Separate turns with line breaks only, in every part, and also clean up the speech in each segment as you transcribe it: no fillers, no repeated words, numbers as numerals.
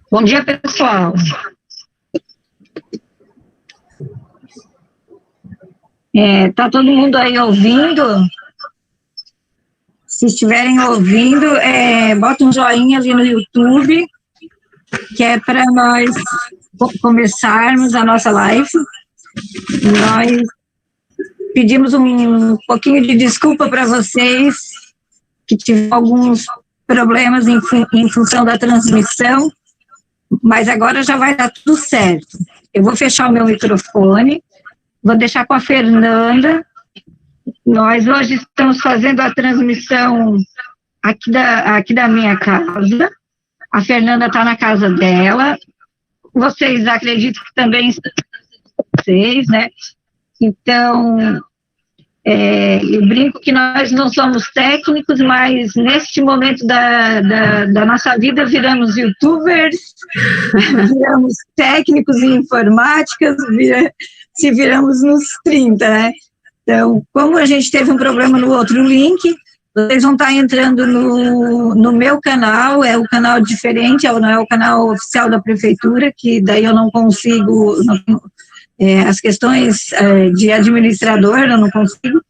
Bom dia, pessoal. Tá todo mundo aí ouvindo? Se estiverem ouvindo, bota um joinha ali no YouTube, que é para nós começarmos a nossa live. Nós pedimos um pouquinho de desculpa para vocês, que tiveram alguns problemas em função da transmissão, mas agora já vai dar tudo certo. Eu vou fechar o meu microfone, vou deixar com a Fernanda. Nós hoje estamos fazendo a transmissão aqui da minha casa. A Fernanda está na casa dela. Vocês acreditam que também estão vocês, né? Então, eu brinco que nós não somos técnicos, mas neste momento da nossa vida viramos youtubers, viramos técnicos em informática, se viramos nos 30, né? Então, como a gente teve um problema no outro link, vocês vão estar entrando no meu canal, é o canal diferente, não é o canal oficial da prefeitura, que daí eu não consigo, as questões de administrador eu não consigo.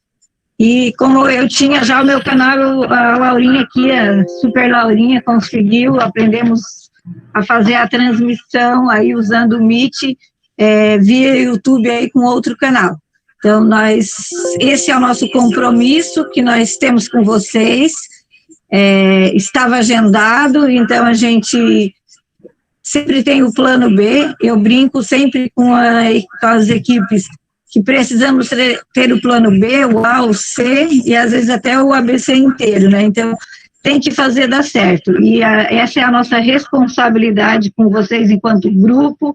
E como eu tinha já o meu canal, a Laurinha aqui, a Super Laurinha, conseguiu, aprendemos a fazer a transmissão aí usando o Meet via YouTube aí com outro canal. Então, esse é o nosso compromisso que nós temos com vocês, estava agendado, então a gente sempre tem o plano B, eu brinco sempre com as equipes que precisamos ter o plano B, o A, o C e às vezes até o ABC inteiro, né? Então, tem que fazer dar certo. E essa é a nossa responsabilidade com vocês enquanto grupo,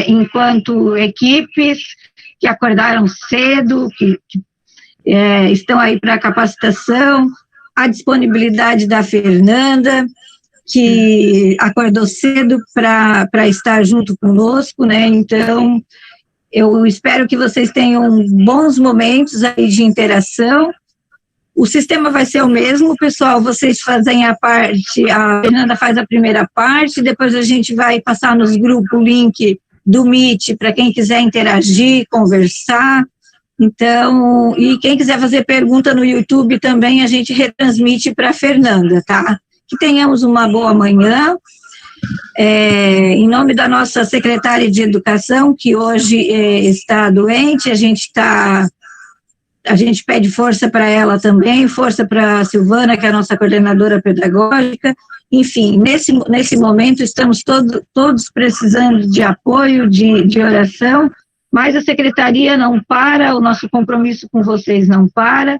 enquanto equipes que acordaram cedo, que estão aí para capacitação, a disponibilidade da Fernanda, que acordou cedo para estar junto conosco, né? Então, eu espero que vocês tenham bons momentos aí de interação. O sistema vai ser o mesmo, pessoal, vocês fazem a Fernanda faz a primeira parte, depois a gente vai passar nos grupos o link do Meet para quem quiser interagir, conversar. Então, e quem quiser fazer pergunta no YouTube também, a gente retransmite para a Fernanda, tá? Que tenhamos uma boa manhã. Em nome da nossa secretária de Educação, que hoje está doente, a gente pede força para ela também, força para a Silvana, que é a nossa coordenadora pedagógica. Enfim, nesse momento estamos todos precisando de apoio, de oração, mas a secretaria não para, o nosso compromisso com vocês não para.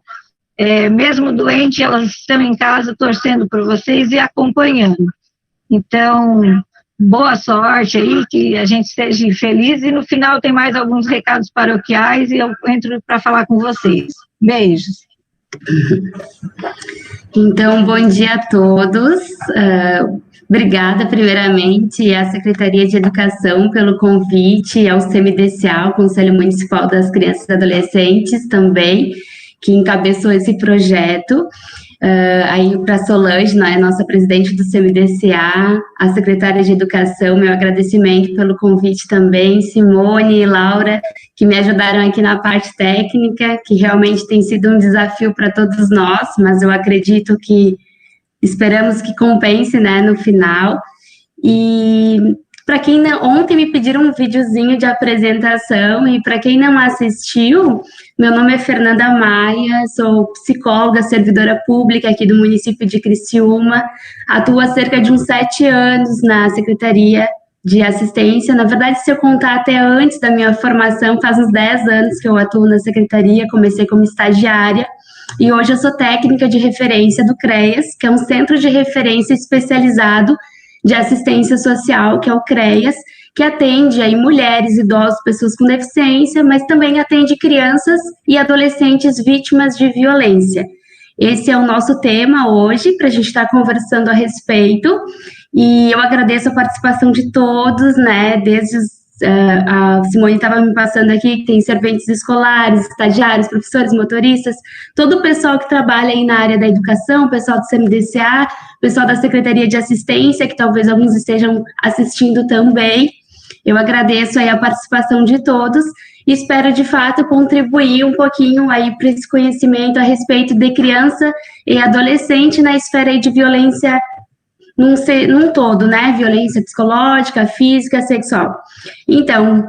Mesmo doente, elas estão em casa torcendo por vocês e acompanhando. Então, boa sorte aí, que a gente esteja feliz, e no final tem mais alguns recados paroquiais e eu entro para falar com vocês. Beijos.
Então, bom dia a todos. Obrigada, primeiramente, à Secretaria de Educação pelo convite, ao CMDCA, o Conselho Municipal das Crianças e Adolescentes também, que encabeçou esse projeto. Aí para a Solange, né, nossa presidente do CMDCA, a secretária de Educação, meu agradecimento pelo convite também, Simone e Laura, que me ajudaram aqui na parte técnica, que realmente tem sido um desafio para todos nós, mas eu acredito que esperamos que compense, né, no final. E Para quem não, ontem me pediram um videozinho de apresentação, e para quem não assistiu, meu nome é Fernanda Maia, sou psicóloga, servidora pública aqui do município de Criciúma, atuo há cerca de uns 7 anos na Secretaria de Assistência. Na verdade, se eu contar até antes da minha formação, faz uns 10 anos que eu atuo na Secretaria, comecei como estagiária, e hoje eu sou técnica de referência do CREAS, que é um centro de referência especializado de assistência social, que é o CREAS, que atende aí mulheres, idosos, pessoas com deficiência, mas também atende crianças e adolescentes vítimas de violência. Esse é o nosso tema hoje, para a gente estar conversando a respeito, e eu agradeço a participação de todos, né, desde a Simone estava me passando aqui, que tem serventes escolares, estagiários, professores, motoristas, todo o pessoal que trabalha aí na área da educação, o pessoal do CMDCA, o pessoal da Secretaria de Assistência, que talvez alguns estejam assistindo também. Eu agradeço aí a participação de todos e espero, de fato, contribuir um pouquinho aí para esse conhecimento a respeito de criança e adolescente na esfera aí de violência num todo, né? Violência psicológica, física, sexual. Então,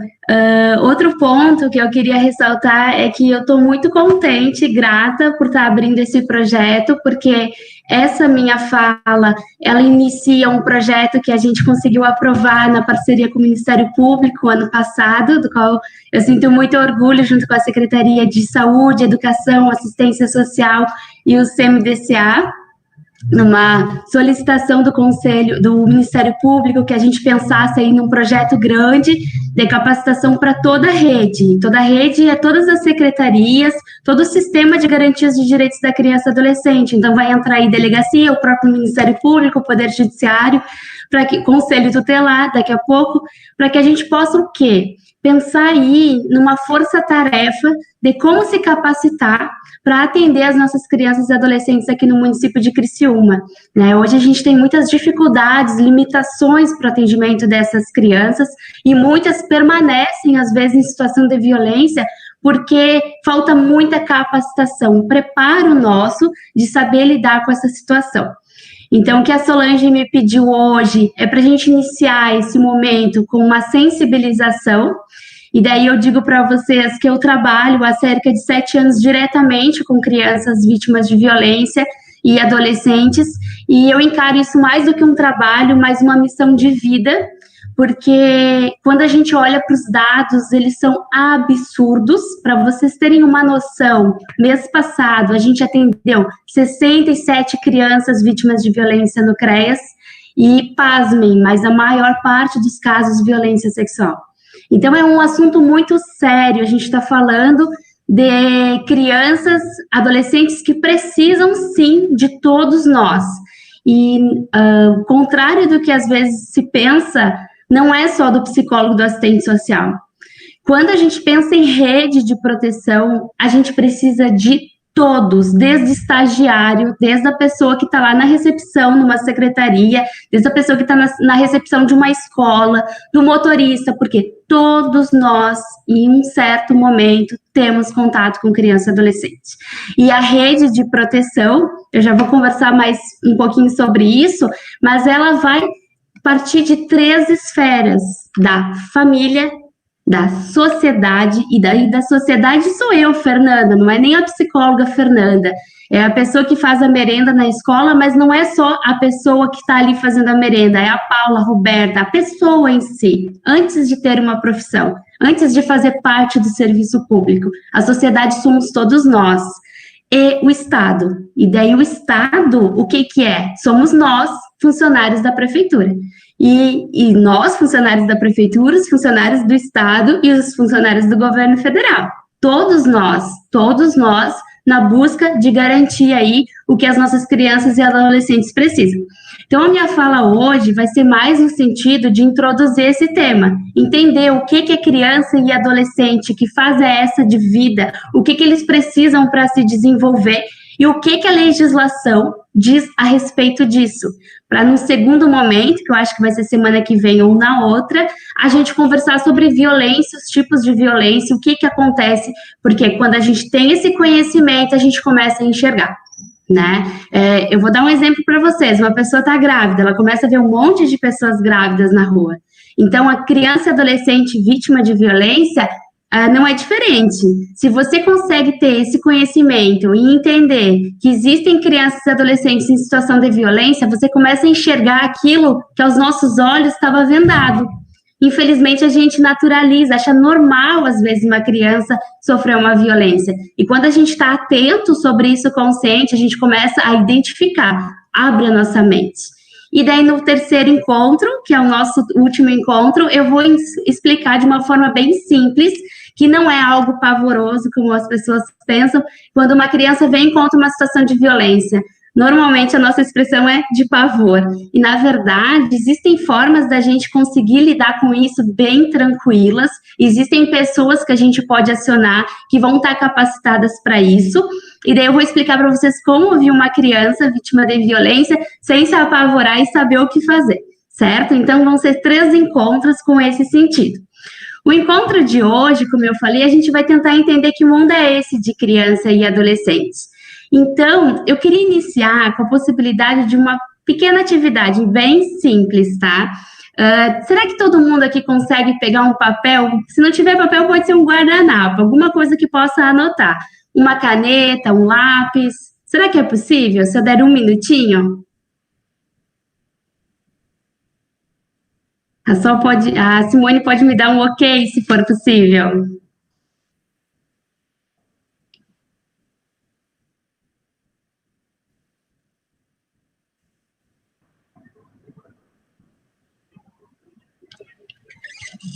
outro ponto que eu queria ressaltar é que eu estou muito contente e grata por estar abrindo esse projeto, porque essa minha fala, ela inicia um projeto que a gente conseguiu aprovar na parceria com o Ministério Público ano passado, do qual eu sinto muito orgulho, junto com a Secretaria de Saúde, Educação, Assistência Social e o CMDCA, numa solicitação do Conselho, do Ministério Público, que a gente pensasse aí num projeto grande de capacitação para toda a rede é todas as secretarias, todo o sistema de garantias de direitos da criança e adolescente. Então vai entrar aí delegacia, o próprio Ministério Público, o Poder Judiciário, para que Conselho Tutelar, daqui a pouco, para que a gente possa o quê? Pensar aí numa força-tarefa de como se capacitar para atender as nossas crianças e adolescentes aqui no município de Criciúma, né? Hoje a gente tem muitas dificuldades, limitações para o atendimento dessas crianças, e muitas permanecem, às vezes, em situação de violência, porque falta muita capacitação, preparo nosso de saber lidar com essa situação. Então, o que a Solange me pediu hoje é para a gente iniciar esse momento com uma sensibilização. E daí eu digo para vocês que eu trabalho há cerca de 7 anos diretamente com crianças vítimas de violência e adolescentes, e eu encaro isso mais do que um trabalho, mais uma missão de vida, porque quando a gente olha para os dados, eles são absurdos. Para vocês terem uma noção, mês passado a gente atendeu 67 crianças vítimas de violência no CREAS, e pasmem, mas a maior parte dos casos violência sexual. Então, é um assunto muito sério, a gente está falando de crianças, adolescentes que precisam, sim, de todos nós. E, contrário do que às vezes se pensa, não é só do psicólogo, do assistente social. Quando a gente pensa em rede de proteção, a gente precisa de todos, desde estagiário, desde a pessoa que está lá na recepção, numa secretaria, desde a pessoa que está na recepção de uma escola, do motorista, porque todos nós, em um certo momento, temos contato com criança e adolescente. E a rede de proteção, eu já vou conversar mais um pouquinho sobre isso, mas ela vai partir de 3 esferas: da família, da sociedade, e daí da sociedade sou eu, Fernanda, não é nem a psicóloga Fernanda, é a pessoa que faz a merenda na escola, mas não é só a pessoa que está ali fazendo a merenda, é a Paula, a Roberta, a pessoa em si, antes de ter uma profissão, antes de fazer parte do serviço público. A sociedade somos todos nós, e o Estado, e daí o Estado, o que é? Somos nós, funcionários da prefeitura. E nós, funcionários da prefeitura, os funcionários do Estado e os funcionários do governo federal. Todos nós, na busca de garantir aí o que as nossas crianças e adolescentes precisam. Então, a minha fala hoje vai ser mais no sentido de introduzir esse tema, entender o que é criança e adolescente, que fase é essa de vida, o que eles precisam para se desenvolver e o que a legislação diz a respeito disso, para num segundo momento, que eu acho que vai ser semana que vem ou na outra, a gente conversar sobre violência, os tipos de violência, o que acontece, porque quando a gente tem esse conhecimento, a gente começa a enxergar, né? Eu vou dar um exemplo para vocês. Uma pessoa está grávida, ela começa a ver um monte de pessoas grávidas na rua, Então, a criança e adolescente vítima de violência não é diferente. Se você consegue ter esse conhecimento e entender que existem crianças e adolescentes em situação de violência, você começa a enxergar aquilo que aos nossos olhos estava vendado. Infelizmente, a gente naturaliza, acha normal, às vezes, uma criança sofrer uma violência. E quando a gente está atento sobre isso, consciente, a gente começa a identificar, abre a nossa mente. E daí, no terceiro encontro, que é o nosso último encontro, eu vou explicar de uma forma bem simples, que não é algo pavoroso, como as pessoas pensam, quando uma criança vem e encontra uma situação de violência. Normalmente, a nossa expressão é de pavor. E, na verdade, existem formas da gente conseguir lidar com isso bem tranquilas. Existem pessoas que a gente pode acionar que vão estar capacitadas para isso. E daí eu vou explicar para vocês como ouvir uma criança vítima de violência sem se apavorar e saber o que fazer, certo? Então, vão ser 3 encontros com esse sentido. O encontro de hoje, como eu falei, a gente vai tentar entender que mundo é esse de criança e adolescentes. Então, eu queria iniciar com a possibilidade de uma pequena atividade bem simples, tá? Será que todo mundo aqui consegue pegar um papel? Se não tiver papel, pode ser um guardanapo, alguma coisa que possa anotar. Uma caneta, um lápis. Será que é possível? Se eu der um minutinho? A Simone pode me dar um ok, se for possível.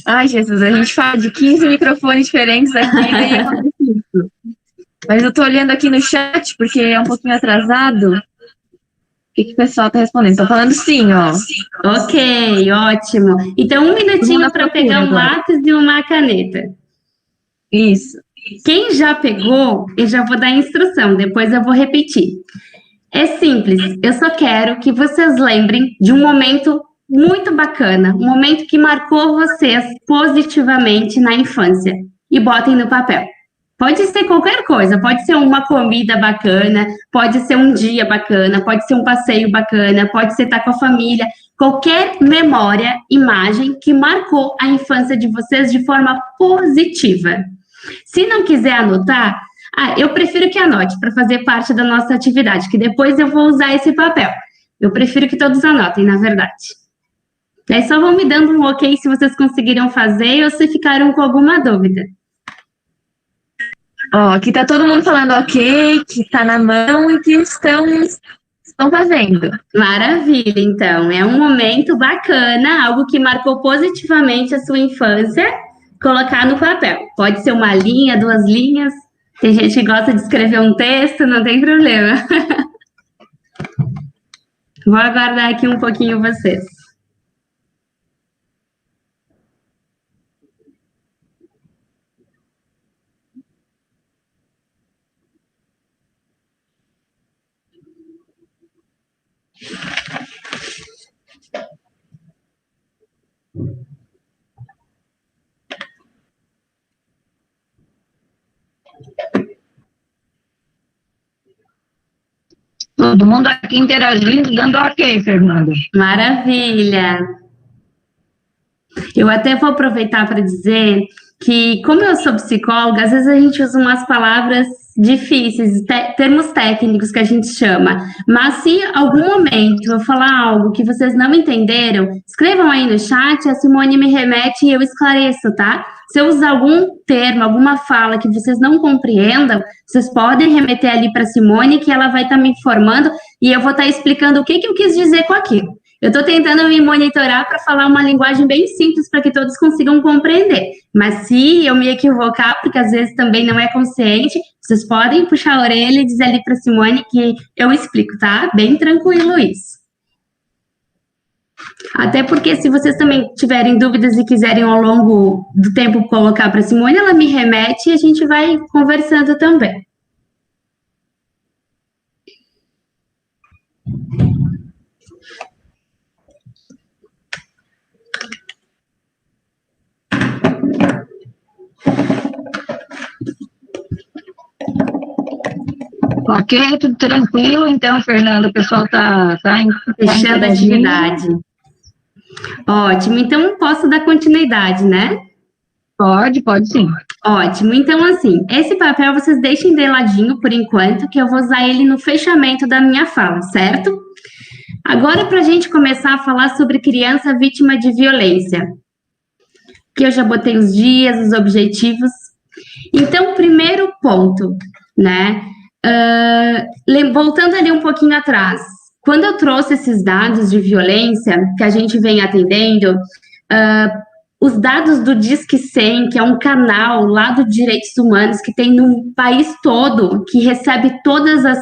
Ai, Jesus, a gente fala de 15 microfones diferentes aqui, daí acontece isso. Mas eu tô olhando aqui no chat, porque é um pouquinho atrasado. O que o pessoal tá respondendo? Tô falando sim, ó.
Ok, ótimo. Então, um minutinho para pegar um lápis e uma caneta.
Isso.
Quem já pegou, eu já vou dar a instrução, depois eu vou repetir. É simples, eu só quero que vocês lembrem de um momento muito bacana, um momento que marcou vocês positivamente na infância, e botem no papel. Pode ser qualquer coisa, pode ser uma comida bacana, pode ser um dia bacana, pode ser um passeio bacana, pode ser estar com a família, qualquer memória, imagem que marcou a infância de vocês de forma positiva. Se não quiser anotar, eu prefiro que anote para fazer parte da nossa atividade, que depois eu vou usar esse papel. Eu prefiro que todos anotem, na verdade. Daí só vão me dando um ok se vocês conseguiram fazer ou se ficaram com alguma dúvida.
Ó, aqui tá todo mundo falando ok, que tá na mão e que estão fazendo.
Maravilha, então. É um momento bacana, algo que marcou positivamente a sua infância, colocar no papel. Pode ser uma linha, 2 linhas. Tem gente que gosta de escrever um texto, não tem problema. Vou aguardar aqui um pouquinho vocês.
Todo mundo aqui interagindo, dando ok, Fernanda.
Maravilha! Eu até vou aproveitar para dizer que, como eu sou psicóloga, às vezes a gente usa umas palavras difíceis, termos técnicos que a gente chama, mas se algum momento eu falar algo que vocês não entenderam, escrevam aí no chat, a Simone me remete e eu esclareço, tá? Se eu usar algum termo, alguma fala que vocês não compreendam, vocês podem remeter ali para a Simone, que ela vai estar me informando e eu vou estar explicando o que eu quis dizer com aquilo. Eu estou tentando me monitorar para falar uma linguagem bem simples para que todos consigam compreender. Mas se eu me equivocar, porque às vezes também não é consciente, vocês podem puxar a orelha e dizer ali para a Simone que eu explico, tá? Bem tranquilo isso. Até porque se vocês também tiverem dúvidas e quiserem ao longo do tempo colocar para a Simone, ela me remete e a gente vai conversando também.
Ok, tudo tranquilo. Então, Fernanda, o pessoal tá
fechando a atividade. Ótimo, então posso dar continuidade, né?
Pode sim.
Ótimo, então assim, esse papel vocês deixem de ladinho por enquanto, que eu vou usar ele no fechamento da minha fala, certo? Agora, para a gente começar a falar sobre criança vítima de violência, que eu já botei os dias, os objetivos. Então, primeiro ponto, né? Voltando ali um pouquinho atrás, quando eu trouxe esses dados de violência que a gente vem atendendo, os dados do Disque 100, que é um canal lá do Direitos Humanos que tem no país todo, que recebe todas as...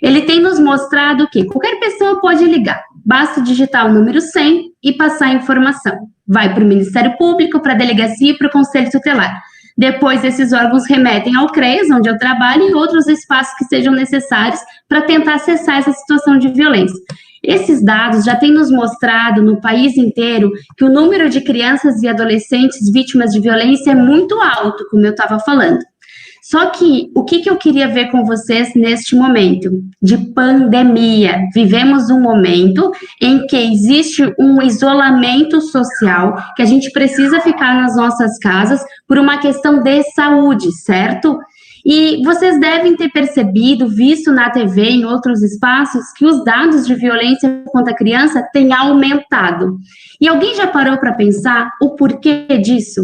Ele tem nos mostrado que qualquer pessoa pode ligar, basta digitar o número 100 e passar a informação. Vai para o Ministério Público, para a Delegacia e para o Conselho Tutelar. Depois, esses órgãos remetem ao CREAS, onde eu trabalho, e outros espaços que sejam necessários para tentar acessar essa situação de violência. Esses dados já têm nos mostrado no país inteiro que o número de crianças e adolescentes vítimas de violência é muito alto, como eu estava falando. Só que o que eu queria ver com vocês neste momento de pandemia? Vivemos um momento em que existe um isolamento social, que a gente precisa ficar nas nossas casas por uma questão de saúde, certo? E vocês devem ter percebido, visto na TV, em outros espaços, que os dados de violência contra a criança têm aumentado. E alguém já parou para pensar o porquê disso?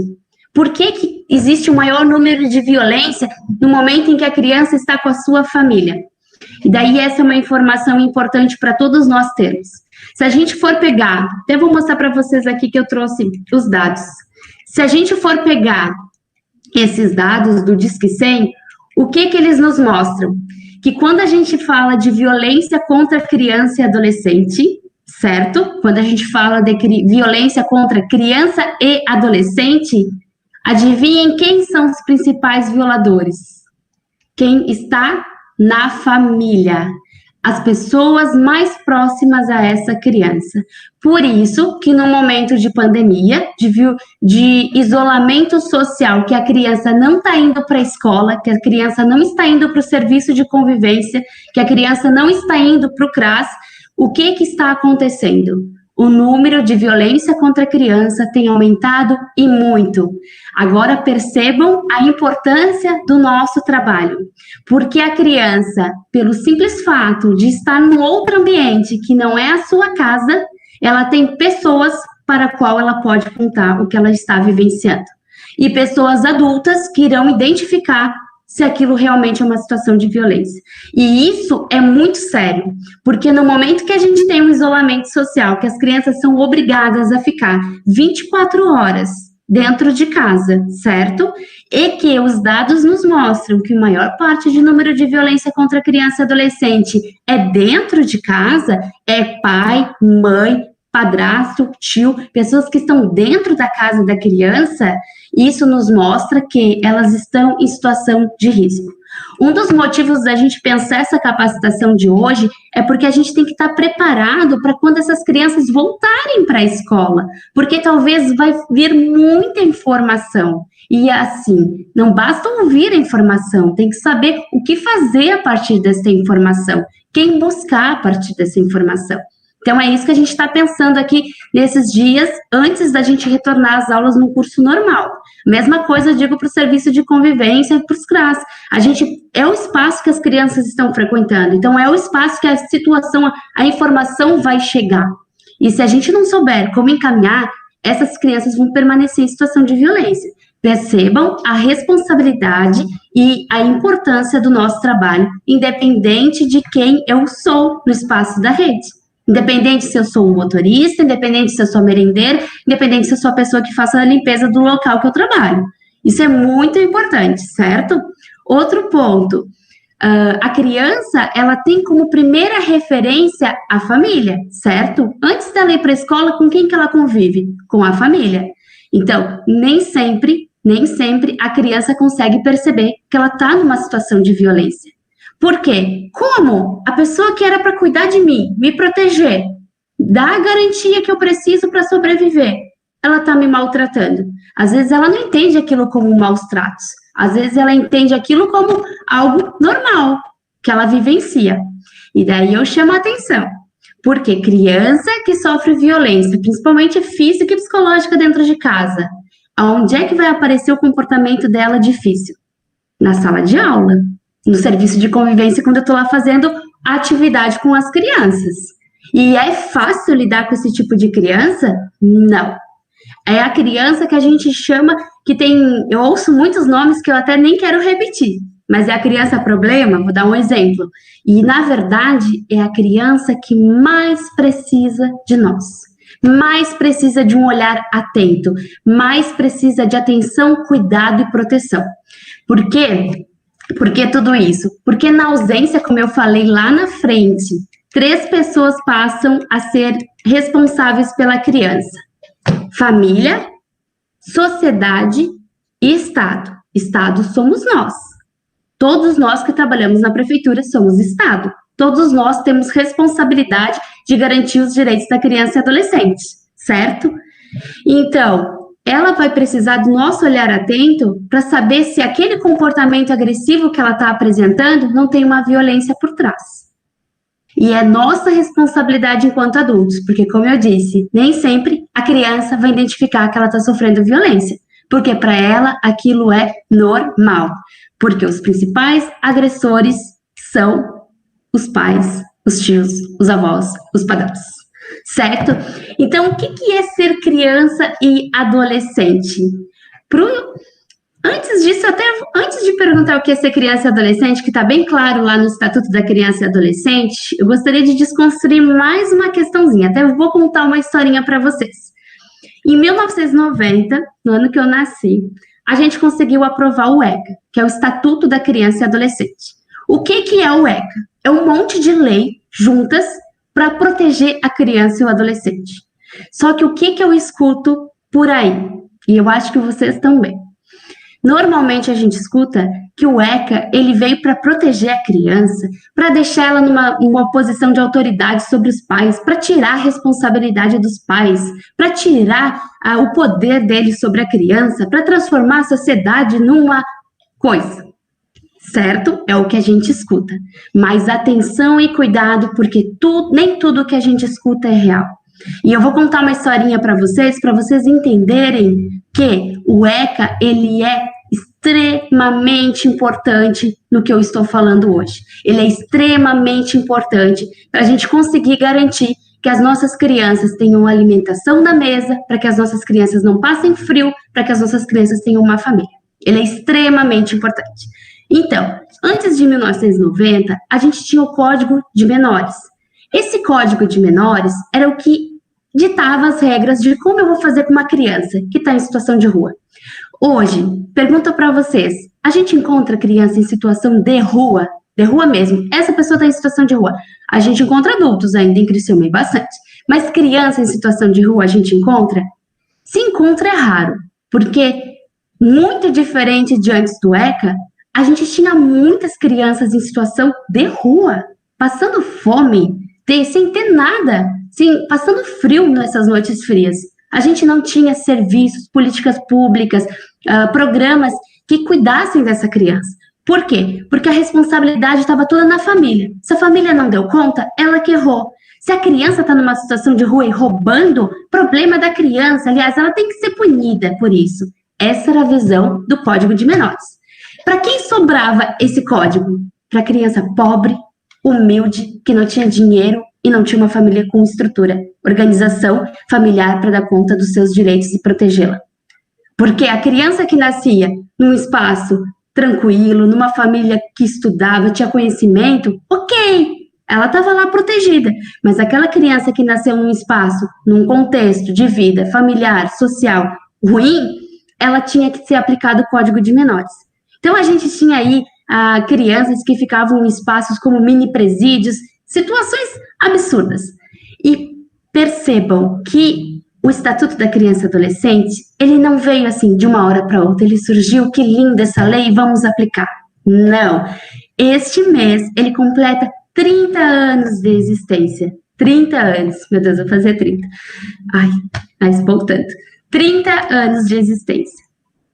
Por que existe um maior número de violência no momento em que a criança está com a sua família? E daí essa é uma informação importante para todos nós termos. Se a gente for pegar, até vou mostrar para vocês aqui que eu trouxe os dados. Se a gente for pegar esses dados do Disque 100, o que eles nos mostram? Que quando a gente fala de violência contra criança e adolescente, certo? Quando a gente fala de violência contra criança e adolescente, adivinhem quem são os principais violadores? Quem está na família. As pessoas mais próximas a essa criança. Por isso que no momento de pandemia, de isolamento social, que a criança não está indo para a escola, que a criança não está indo para o serviço de convivência, que a criança não está indo para o CRAS, o que está acontecendo? O número de violência contra a criança tem aumentado e muito. Agora percebam a importância do nosso trabalho, porque a criança, pelo simples fato de estar num outro ambiente que não é a sua casa, ela tem pessoas para a qual ela pode contar o que ela está vivenciando. E pessoas adultas que irão identificar se aquilo realmente é uma situação de violência. E isso é muito sério, porque no momento que a gente tem um isolamento social, que as crianças são obrigadas a ficar 24 horas dentro de casa, certo? E que os dados nos mostram que a maior parte de número de violência contra criança e adolescente é dentro de casa, é pai, mãe, padrasto, tio, pessoas que estão dentro da casa da criança, isso nos mostra que elas estão em situação de risco. Um dos motivos da gente pensar essa capacitação de hoje é porque a gente tem que estar preparado para quando essas crianças voltarem para a escola, porque talvez vai vir muita informação. E assim, não basta ouvir a informação, tem que saber o que fazer a partir dessa informação, quem buscar a partir dessa informação. Então, é isso que a gente está pensando aqui nesses dias, antes da gente retornar às aulas no curso normal. Mesma coisa eu digo para o serviço de convivência e para os CRAS. É o espaço que as crianças estão frequentando, então é o espaço que a situação, a informação vai chegar. E se a gente não souber como encaminhar, essas crianças vão permanecer em situação de violência. Percebam a responsabilidade e a importância do nosso trabalho, independente de quem eu sou no espaço da rede. Independente se eu sou um motorista, independente se eu sou merendeiro, independente se eu sou a pessoa que faça a limpeza do local que eu trabalho. Isso é muito importante, certo? Outro ponto, a criança, ela tem como primeira referência a família, certo? Antes dela ir para a escola, com quem que ela convive? Com a família. Então, nem sempre a criança consegue perceber que ela está numa situação de violência. Por quê? Como a pessoa que era para cuidar de mim, me proteger, dar a garantia que eu preciso para sobreviver, ela está me maltratando. Às vezes ela não entende aquilo como maus tratos. Às vezes ela entende aquilo como algo normal, que ela vivencia. E daí eu chamo a atenção. Porque criança que sofre violência, principalmente física e psicológica dentro de casa, aonde é que vai aparecer o comportamento dela difícil? Na sala de aula, no serviço de convivência, quando eu estou lá fazendo atividade com as crianças. E é fácil lidar com esse tipo de criança? Não. É a criança que a gente chama, que tem, eu ouço muitos nomes que eu até nem quero repetir, mas é a criança problema, vou dar um exemplo. E, na verdade, é a criança que mais precisa de nós, mais precisa de um olhar atento, mais precisa de atenção, cuidado e proteção. Por quê? Por que tudo isso? Porque na ausência, como eu falei lá na frente, 3 pessoas passam a ser responsáveis pela criança: família, sociedade e Estado. Estado somos nós. Todos nós que trabalhamos na prefeitura somos Estado. Todos nós temos responsabilidade de garantir os direitos da criança e adolescente, certo? Então, ela vai precisar do nosso olhar atento para saber se aquele comportamento agressivo que ela está apresentando não tem uma violência por trás. E é nossa responsabilidade enquanto adultos, porque, como eu disse, nem sempre a criança vai identificar que ela está sofrendo violência, porque para ela aquilo é normal, porque os principais agressores são os pais, os tios, os avós, os padrões, certo? Então, o que é ser criança e adolescente? Antes disso, até antes de perguntar o que é ser criança e adolescente, que está bem claro lá no Estatuto da Criança e Adolescente, eu gostaria de desconstruir mais uma questãozinha. Até vou contar uma historinha para vocês. Em 1990, no ano que eu nasci, a gente conseguiu aprovar o ECA, que é o Estatuto da Criança e Adolescente. O que é o ECA? É um monte de lei juntas para proteger a criança e o adolescente. Só que o que eu escuto por aí? E eu acho que vocês também. Normalmente a gente escuta que o ECA, ele veio para proteger a criança, para deixar ela numa posição de autoridade sobre os pais, para tirar a responsabilidade dos pais, para tirar o poder deles sobre a criança, para transformar a sociedade numa coisa. Certo? É o que a gente escuta. Mas atenção e cuidado, porque nem tudo que a gente escuta é real. E eu vou contar uma historinha para vocês entenderem que o ECA, ele é extremamente importante no que eu estou falando hoje. Ele é extremamente importante para a gente conseguir garantir que as nossas crianças tenham alimentação na mesa, para que as nossas crianças não passem frio, para que as nossas crianças tenham uma família. Ele é extremamente importante. Então, antes de 1990, a gente tinha o Código de Menores. Esse Código de Menores era o que ditava as regras de como eu vou fazer com uma criança que está em situação de rua. Hoje, pergunta para vocês, a gente encontra criança em situação de rua mesmo, essa pessoa está em situação de rua. A gente encontra adultos ainda em Criciúma, bastante, mas criança em situação de rua a gente encontra? Se encontra é raro, porque muito diferente de antes do ECA, a gente tinha muitas crianças em situação de rua, passando fome, sem ter nada, passando frio nessas noites frias. A gente não tinha serviços, políticas públicas, programas que cuidassem dessa criança. Por quê? Porque a responsabilidade estava toda na família. Se a família não deu conta, ela que errou. Se a criança está numa situação de rua e roubando, problema da criança. Aliás, ela tem que ser punida por isso. Essa era a visão do Código de Menores. Para quem sobrava esse código? Para criança pobre, humilde, que não tinha dinheiro e não tinha uma família com estrutura, organização familiar para dar conta dos seus direitos e protegê-la. Porque a criança que nascia num espaço tranquilo, numa família que estudava, tinha conhecimento, ok, ela estava lá protegida. Mas aquela criança que nasceu num espaço, num contexto de vida familiar, social ruim, ela tinha que ser aplicado o Código de Menores. Então, a gente tinha aí crianças que ficavam em espaços como mini presídios, situações absurdas. E percebam que o Estatuto da Criança e Adolescente, ele não veio assim de uma hora para outra, ele surgiu, que linda essa lei, vamos aplicar. Não. Este mês, ele completa 30 anos de existência. 30 anos. Meu Deus, vou fazer 30. Ai, voltando. 30 anos de existência.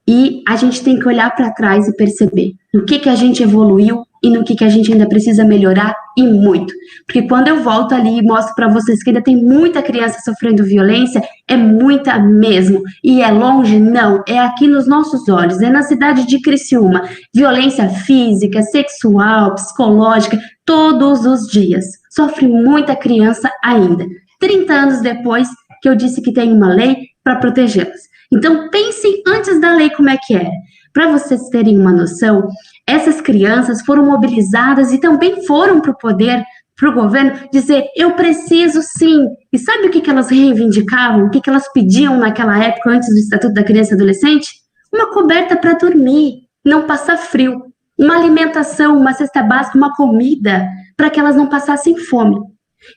E a gente tem que olhar para trás e perceber no que a gente evoluiu e no que a gente ainda precisa melhorar, e muito. Porque quando eu volto ali e mostro para vocês que ainda tem muita criança sofrendo violência, é muita mesmo. E é longe? Não, é aqui nos nossos olhos, é na cidade de Criciúma. Violência física, sexual, psicológica, todos os dias. Sofre muita criança ainda. 30 anos depois que eu disse que tem uma lei para protegê-las. Então, pensem antes da lei como é que era. Para vocês terem uma noção, essas crianças foram mobilizadas e também foram para o poder, para o governo, dizer, eu preciso sim. E sabe o que elas reivindicavam, o que elas pediam naquela época, antes do Estatuto da Criança e Adolescente? Uma coberta para dormir, não passar frio, uma alimentação, uma cesta básica, uma comida, para que elas não passassem fome.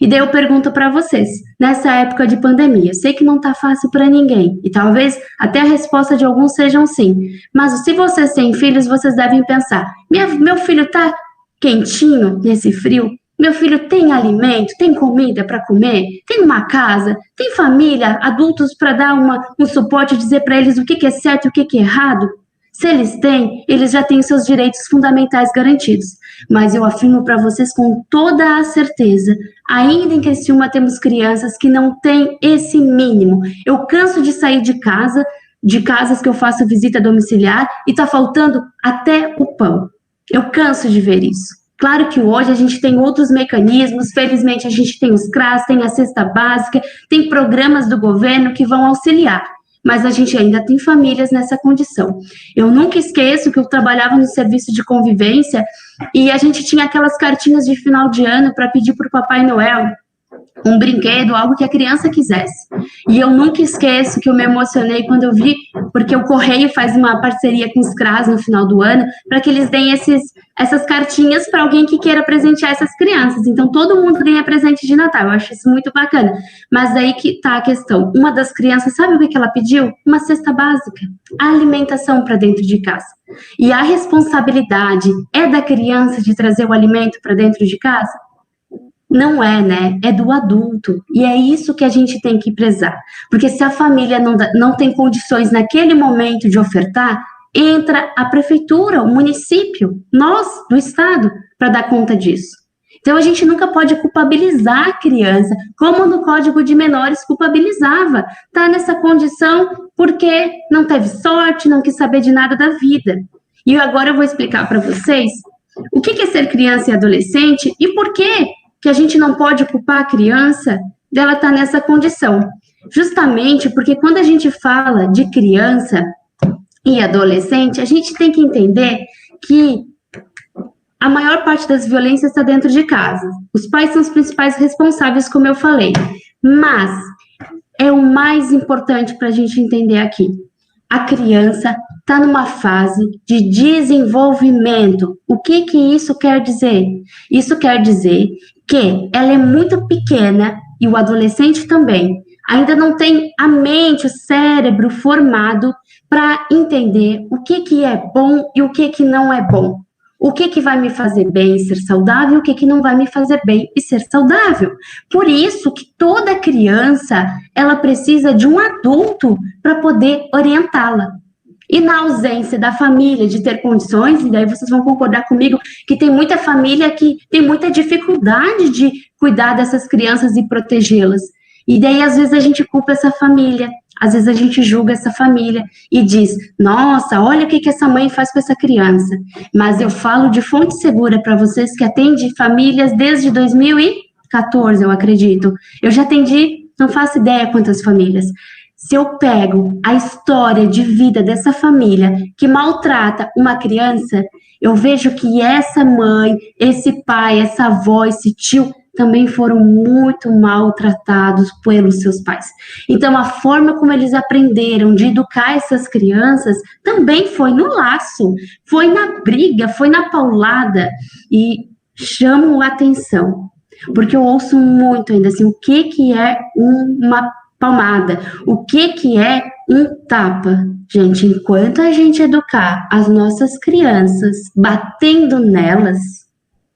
E daí eu pergunto para vocês, nessa época de pandemia, eu sei que não está fácil para ninguém, e talvez até a resposta de alguns sejam sim, mas se vocês têm filhos, vocês devem pensar, meu filho está quentinho nesse frio? Meu filho tem alimento, tem comida para comer, tem uma casa, tem família, adultos para dar um suporte, dizer para eles o que é certo e o que é errado? Se eles têm, eles já têm seus direitos fundamentais garantidos. Mas eu afirmo para vocês com toda a certeza, ainda em Criciúma temos crianças que não têm esse mínimo. Eu canso de sair de casa, de casas que eu faço visita domiciliar, e está faltando até o pão. Eu canso de ver isso. Claro que hoje a gente tem outros mecanismos, felizmente a gente tem os CRAS, tem a cesta básica, tem programas do governo que vão auxiliar. Mas a gente ainda tem famílias nessa condição. Eu nunca esqueço que eu trabalhava no serviço de convivência e a gente tinha aquelas cartinhas de final de ano para pedir para o Papai Noel um brinquedo, algo que a criança quisesse. E eu nunca esqueço que eu me emocionei quando eu vi, porque o Correio faz uma parceria com os CRAS no final do ano, para que eles deem essas cartinhas para alguém que queira presentear essas crianças. Então, todo mundo ganha presente de Natal. Eu acho isso muito bacana. Mas aí que tá a questão. Uma das crianças, sabe o que ela pediu? Uma cesta básica. A alimentação para dentro de casa. E a responsabilidade é da criança de trazer o alimento para dentro de casa? Não é, né? É do adulto. E é isso que a gente tem que prezar. Porque se a família não tem condições naquele momento de ofertar, entra a prefeitura, o município, nós, do estado, para dar conta disso. Então, a gente nunca pode culpabilizar a criança, como no Código de Menores culpabilizava. Está nessa condição porque não teve sorte, não quis saber de nada da vida. E agora eu vou explicar para vocês o que é ser criança e adolescente e por que a gente não pode culpar a criança dela estar nessa condição. Justamente porque quando a gente fala de criança e adolescente, a gente tem que entender que a maior parte das violências está dentro de casa. Os pais são os principais responsáveis, como eu falei. Mas é o mais importante para a gente entender aqui. A criança está numa fase de desenvolvimento. O que isso quer dizer? Isso quer dizer que ela é muito pequena e o adolescente também ainda não tem a mente, o cérebro formado para entender o que é bom e o que não é bom. O que vai me fazer bem e ser saudável, o que não vai me fazer bem e ser saudável. Por isso que toda criança, ela precisa de um adulto para poder orientá-la. E na ausência da família de ter condições, e daí vocês vão concordar comigo que tem muita família que tem muita dificuldade de cuidar dessas crianças e protegê-las. E daí, às vezes, a gente culpa essa família, às vezes a gente julga essa família e diz, nossa, olha o que essa mãe faz com essa criança. Mas eu falo de fonte segura para vocês que atende famílias desde 2014, eu acredito. Eu já atendi, não faço ideia quantas famílias. Se eu pego a história de vida dessa família que maltrata uma criança, eu vejo que essa mãe, esse pai, essa avó, esse tio também foram muito maltratados pelos seus pais. Então, a forma como eles aprenderam de educar essas crianças também foi no laço, foi na briga, foi na paulada. E chamo a atenção, porque eu ouço muito ainda assim, o que é uma palmada, o que é um tapa. Gente, enquanto a gente educar as nossas crianças batendo nelas,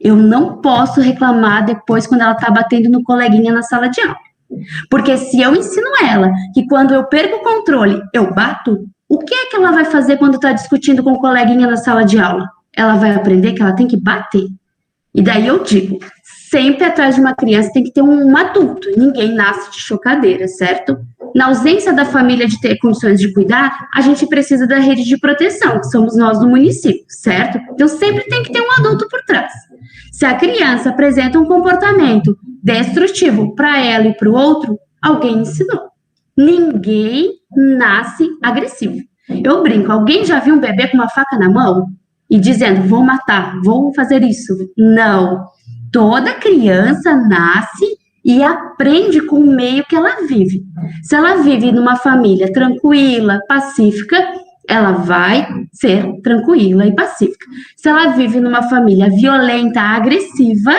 eu não posso reclamar depois quando ela tá batendo no coleguinha na sala de aula. Porque se eu ensino ela que quando eu perco o controle, eu bato, o que é que ela vai fazer quando tá discutindo com o coleguinha na sala de aula? ela vai aprender que ela tem que bater. E daí eu digo, sempre atrás de uma criança tem que ter um adulto, ninguém nasce de chocadeira, certo? Na ausência da família de ter condições de cuidar, a gente precisa da rede de proteção, que somos nós do município, certo? Então sempre tem que ter um adulto por trás. Se a criança apresenta um comportamento destrutivo para ela e para o outro, alguém ensinou. Ninguém nasce agressivo. Eu brinco, alguém já viu um bebê com uma faca na mão e dizendo, vou matar, vou fazer isso? Não. Toda criança nasce e aprende com o meio que ela vive. Se ela vive numa família tranquila, pacífica, ela vai ser tranquila e pacífica. Se ela vive numa família violenta, agressiva,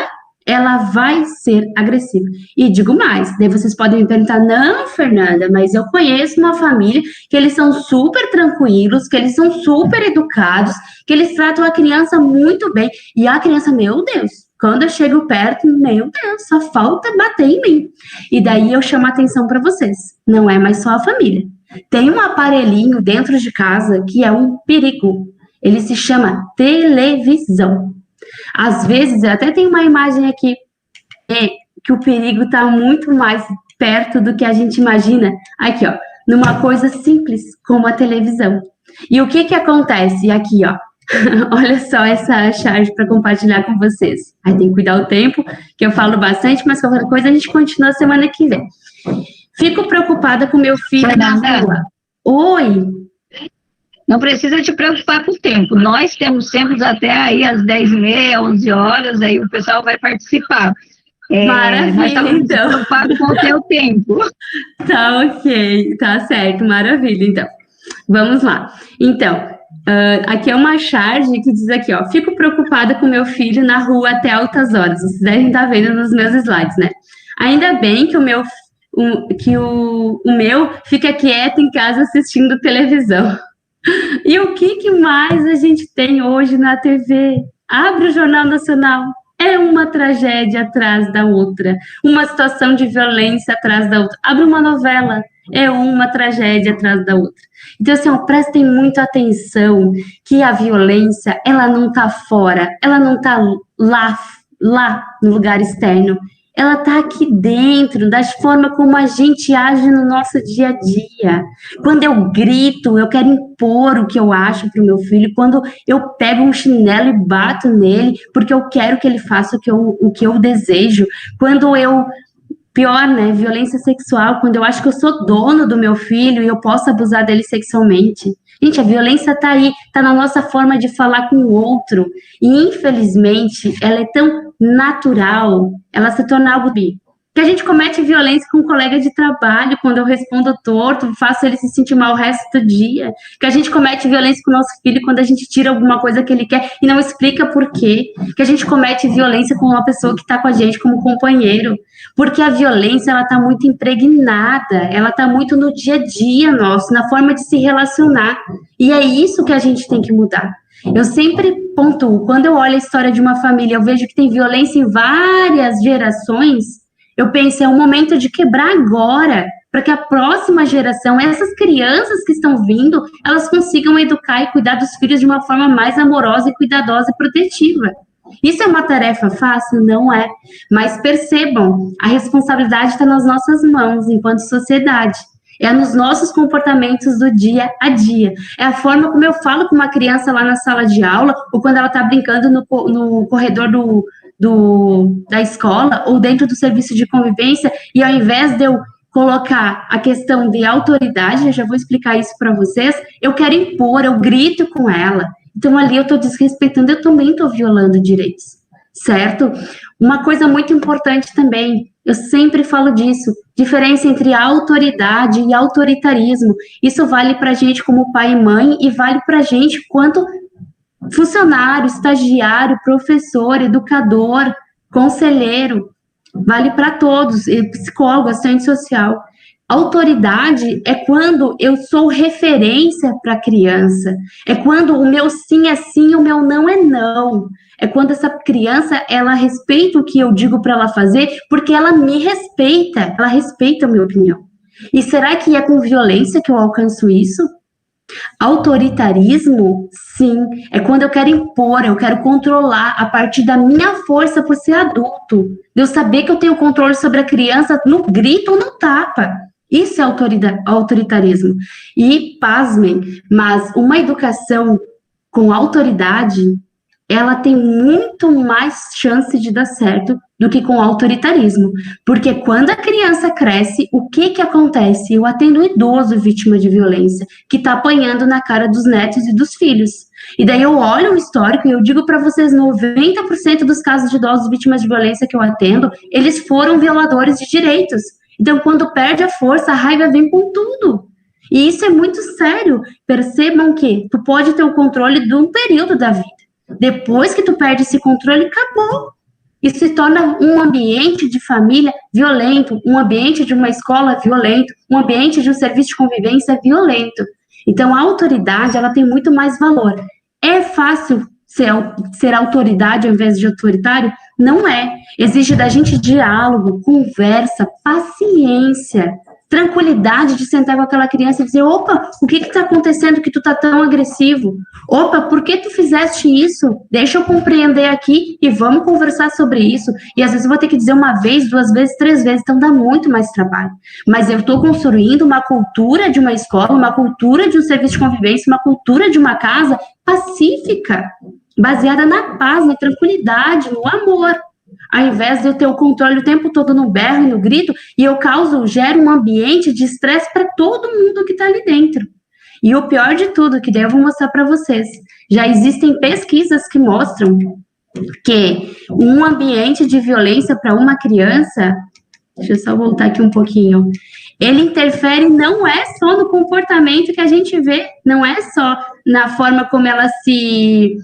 ela vai ser agressiva. E digo mais, daí vocês podem me perguntar, não, Fernanda, mas eu conheço uma família que eles são super tranquilos, que eles são super educados, que eles tratam a criança muito bem, e a criança, meu Deus, quando eu chego perto, meu Deus, só falta bater em mim. E daí eu chamo a atenção para vocês, não é mais só a família. Tem um aparelhinho dentro de casa que é um perigo, ele se chama televisão. Às vezes, eu até tenho uma imagem aqui, que o perigo está muito mais perto do que a gente imagina. Aqui, ó, numa coisa simples como a televisão. E o que acontece aqui, ó? Olha só essa charge para compartilhar com vocês. Aí tem que cuidar o tempo, que eu falo bastante, mas qualquer coisa a gente continua semana que vem. Fico preocupada com meu filho na rua. Oi!
Não precisa te preocupar com o tempo. Nós temos tempos até aí às 10h30, 11 horas, aí o pessoal vai participar.
Maravilha,
nós estamos
então.
preocupados com o teu tempo.
Tá ok, tá certo, maravilha, então. Vamos lá. Então, aqui é uma charge que diz aqui, ó, fico preocupada com meu filho na rua até altas horas. Vocês devem estar vendo nos meus slides, né? Ainda bem que o meu fica quieto em casa assistindo televisão. E o que mais a gente tem hoje na TV? Abre o Jornal Nacional, é uma tragédia atrás da outra, uma situação de violência atrás da outra. Abre uma novela, é uma tragédia atrás da outra. Então, assim, ó, prestem muita atenção que a violência, ela não está fora, ela não está lá no lugar externo, ela está aqui dentro, da forma como a gente age no nosso dia a dia. Quando eu grito, eu quero impor o que eu acho para o meu filho. Quando eu pego um chinelo e bato nele, porque eu quero que ele faça o que eu desejo. Quando eu... Pior, né? Violência sexual, quando eu acho que eu sou dono do meu filho e eu posso abusar dele sexualmente. Gente, a violência tá aí, tá na nossa forma de falar com o outro. E, infelizmente, ela é tão natural, ela se torna algo que a gente comete violência com um colega de trabalho, quando eu respondo torto, faço ele se sentir mal o resto do dia. Que a gente comete violência com o nosso filho quando a gente tira alguma coisa que ele quer e não explica por quê. Que a gente comete violência com uma pessoa que está com a gente como companheiro. Porque a violência, ela está muito impregnada, ela está muito no dia a dia nosso, na forma de se relacionar. E é isso que a gente tem que mudar. Eu sempre pontuo, quando eu olho a história de uma família, eu vejo que tem violência em várias gerações, eu penso, é o momento de quebrar agora, para que a próxima geração, essas crianças que estão vindo, elas consigam educar e cuidar dos filhos de uma forma mais amorosa e cuidadosa e protetiva. Isso é uma tarefa fácil? Não é. Mas percebam, a responsabilidade está nas nossas mãos, enquanto sociedade. É nos nossos comportamentos do dia a dia. É a forma como eu falo com uma criança lá na sala de aula, ou quando ela está brincando no corredor da escola, ou dentro do serviço de convivência, e ao invés de eu colocar a questão de autoridade, eu já vou explicar isso para vocês, eu quero impor, eu grito com ela. Então, ali eu estou desrespeitando, eu também estou violando direitos, certo? Uma coisa muito importante também, eu sempre falo disso, diferença entre autoridade e autoritarismo. Isso vale para a gente como pai e mãe e vale para a gente quanto funcionário, estagiário, professor, educador, conselheiro, vale para todos, psicólogo, assistente social. Autoridade é quando eu sou referência para a criança, é quando o meu sim é sim, o meu não é não. É quando essa criança, ela respeita o que eu digo para ela fazer, porque ela me respeita, ela respeita a minha opinião. E será que é com violência que eu alcanço isso? Autoritarismo, sim, é quando eu quero impor, eu quero controlar a partir da minha força por ser adulto, de eu saber que eu tenho controle sobre a criança no grito ou no tapa. Isso é autoritarismo. E, pasmem, mas uma educação com autoridade, ela tem muito mais chance de dar certo do que com autoritarismo. Porque quando a criança cresce, o que acontece? Eu atendo um idoso vítima de violência, que está apanhando na cara dos netos e dos filhos. E daí eu olho o histórico e eu digo para vocês, 90% dos casos de idosos vítimas de violência que eu atendo, eles foram violadores de direitos. Então, quando perde a força, a raiva vem com tudo. E isso é muito sério. Percebam que tu pode ter o controle de um período da vida. Depois que tu perde esse controle, acabou. Isso se torna um ambiente de família violento, um ambiente de uma escola violento, um ambiente de um serviço de convivência violento. Então, a autoridade, ela tem muito mais valor. É fácil ser autoridade ao invés de autoritário? Não é. Exige da gente diálogo, conversa, paciência, tranquilidade de sentar com aquela criança e dizer, opa, o que está acontecendo que tu tá tão agressivo? Opa, por que tu fizeste isso? Deixa eu compreender aqui e vamos conversar sobre isso. E às vezes eu vou ter que dizer uma vez, 2 vezes, 3 vezes, então dá muito mais trabalho. Mas eu estou construindo uma cultura de uma escola, uma cultura de um serviço de convivência, uma cultura de uma casa pacífica, baseada na paz, na tranquilidade, no amor. Ao invés de eu ter o controle o tempo todo no berro e no grito, e eu gero um ambiente de estresse para todo mundo que está ali dentro. E o pior de tudo, que daí eu vou mostrar para vocês, já existem pesquisas que mostram que um ambiente de violência para uma criança, deixa eu só voltar aqui um pouquinho, ele interfere não é só no comportamento que a gente vê, não é só na forma como ela se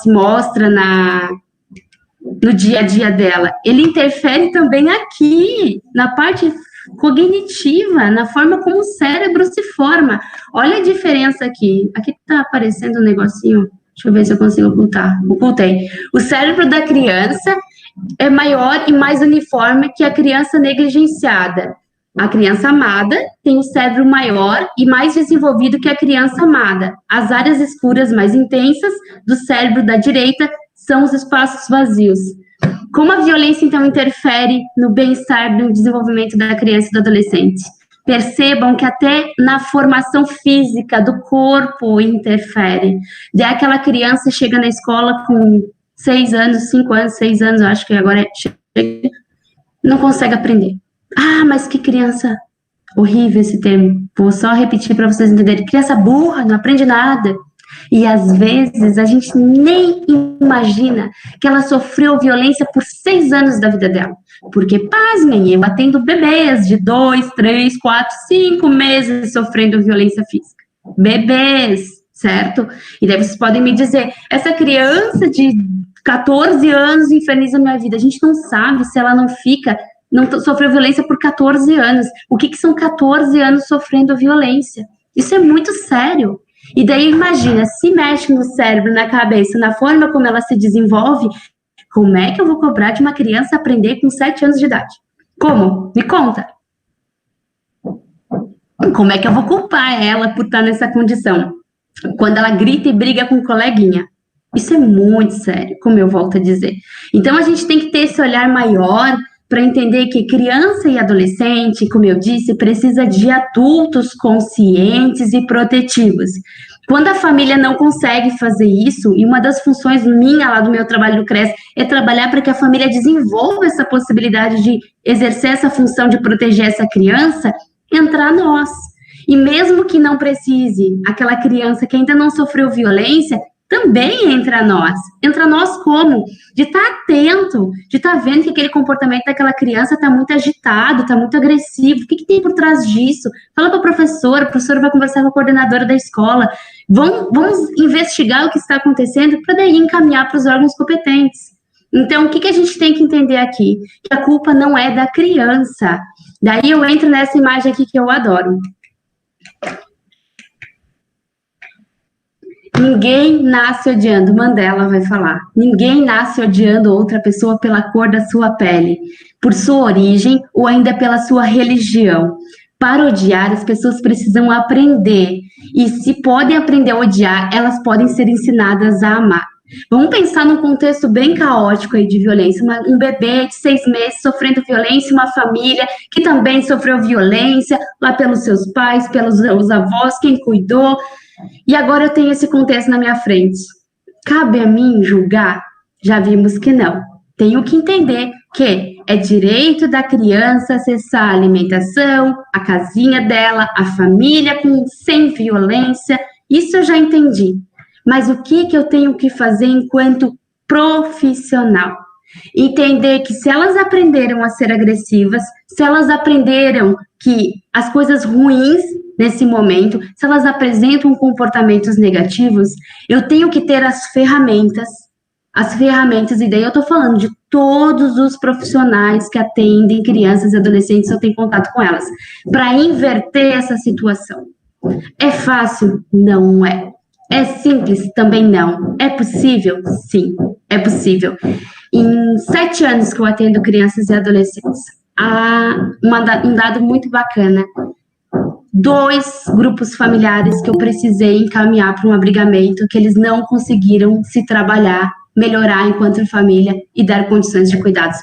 mostra no dia a dia dela, ele interfere também aqui, na parte cognitiva, na forma como o cérebro se forma. Olha a diferença aqui. Aqui tá aparecendo um negocinho, deixa eu ver se eu consigo ocultar. Ocultei. O cérebro da criança é maior e mais uniforme que a criança negligenciada. A criança amada tem o cérebro maior e mais desenvolvido que a criança amada. As áreas escuras mais intensas do cérebro da direita são os espaços vazios. Como a violência, então, interfere no bem-estar do desenvolvimento da criança e do adolescente? Percebam que até na formação física do corpo interfere. Daí aquela criança chega na escola com 6 anos, 5 anos, 6 anos, eu acho que agora não consegue aprender. Ah, mas que criança horrível esse termo. Vou só repetir para vocês entenderem. Criança burra, não aprende nada. E às vezes a gente nem imagina que ela sofreu violência por 6 anos da vida dela. Porque, pasmem, eu atendo bebês de 2, 3, 4, 5 meses sofrendo violência física. Bebês, certo? E daí vocês podem me dizer, essa criança de 14 anos inferniza a minha vida. A gente não sabe se ela não sofreu violência por 14 anos. O que são 14 anos sofrendo violência? Isso é muito sério. E daí, imagina, se mexe no cérebro, na cabeça, na forma como ela se desenvolve, como é que eu vou cobrar de uma criança aprender com 7 anos de idade? Como? Me conta. Como é que eu vou culpar ela por estar nessa condição? Quando ela grita e briga com o coleguinha. Isso é muito sério, como eu volto a dizer. Então, a gente tem que ter esse olhar maior para entender que criança e adolescente, como eu disse, precisa de adultos conscientes e protetivos. Quando a família não consegue fazer isso, e uma das funções minha lá do meu trabalho do CRES é trabalhar para que a família desenvolva essa possibilidade de exercer essa função de proteger essa criança, entrar nós. E mesmo que não precise, aquela criança que ainda não sofreu violência, também entra nós. Entra nós como? De estar atento, de estar vendo que aquele comportamento daquela criança está muito agitado, está muito agressivo. O que tem por trás disso? Fala para a professora vai conversar com a coordenadora da escola. Vamos investigar o que está acontecendo para daí encaminhar para os órgãos competentes. Então, o que a gente tem que entender aqui? Que a culpa não é da criança. Daí eu entro nessa imagem aqui que eu adoro. Ninguém nasce odiando, Mandela vai falar. Ninguém nasce odiando outra pessoa pela cor da sua pele, por sua origem ou ainda pela sua religião. Para odiar, as pessoas precisam aprender E se podem aprender a odiar, elas podem ser ensinadas a amar. Vamos pensar num contexto bem caótico aí de violência, um bebê de 6 meses sofrendo violência, uma família que também sofreu violência, lá pelos seus pais, pelos avós, quem cuidou, e agora eu tenho esse contexto na minha frente. Cabe a mim julgar? Já vimos que não. Tenho que entender que é direito da criança acessar a alimentação, a casinha dela, a família sem violência, isso eu já entendi. Mas o que eu tenho que fazer enquanto profissional? Entender que se elas aprenderam a ser agressivas, se elas aprenderam que as coisas ruins nesse momento, se elas apresentam comportamentos negativos, eu tenho que ter as ferramentas, e daí eu tô falando de todos os profissionais que atendem crianças e adolescentes, eu tenho contato com elas, para inverter essa situação. É fácil? Não é. É simples? Também não. É possível? Sim, é possível. Em 7 anos que eu atendo crianças e adolescentes, há um dado muito bacana. 2 grupos familiares que eu precisei encaminhar para um abrigamento, que eles não conseguiram se trabalhar, melhorar enquanto família e dar condições de cuidados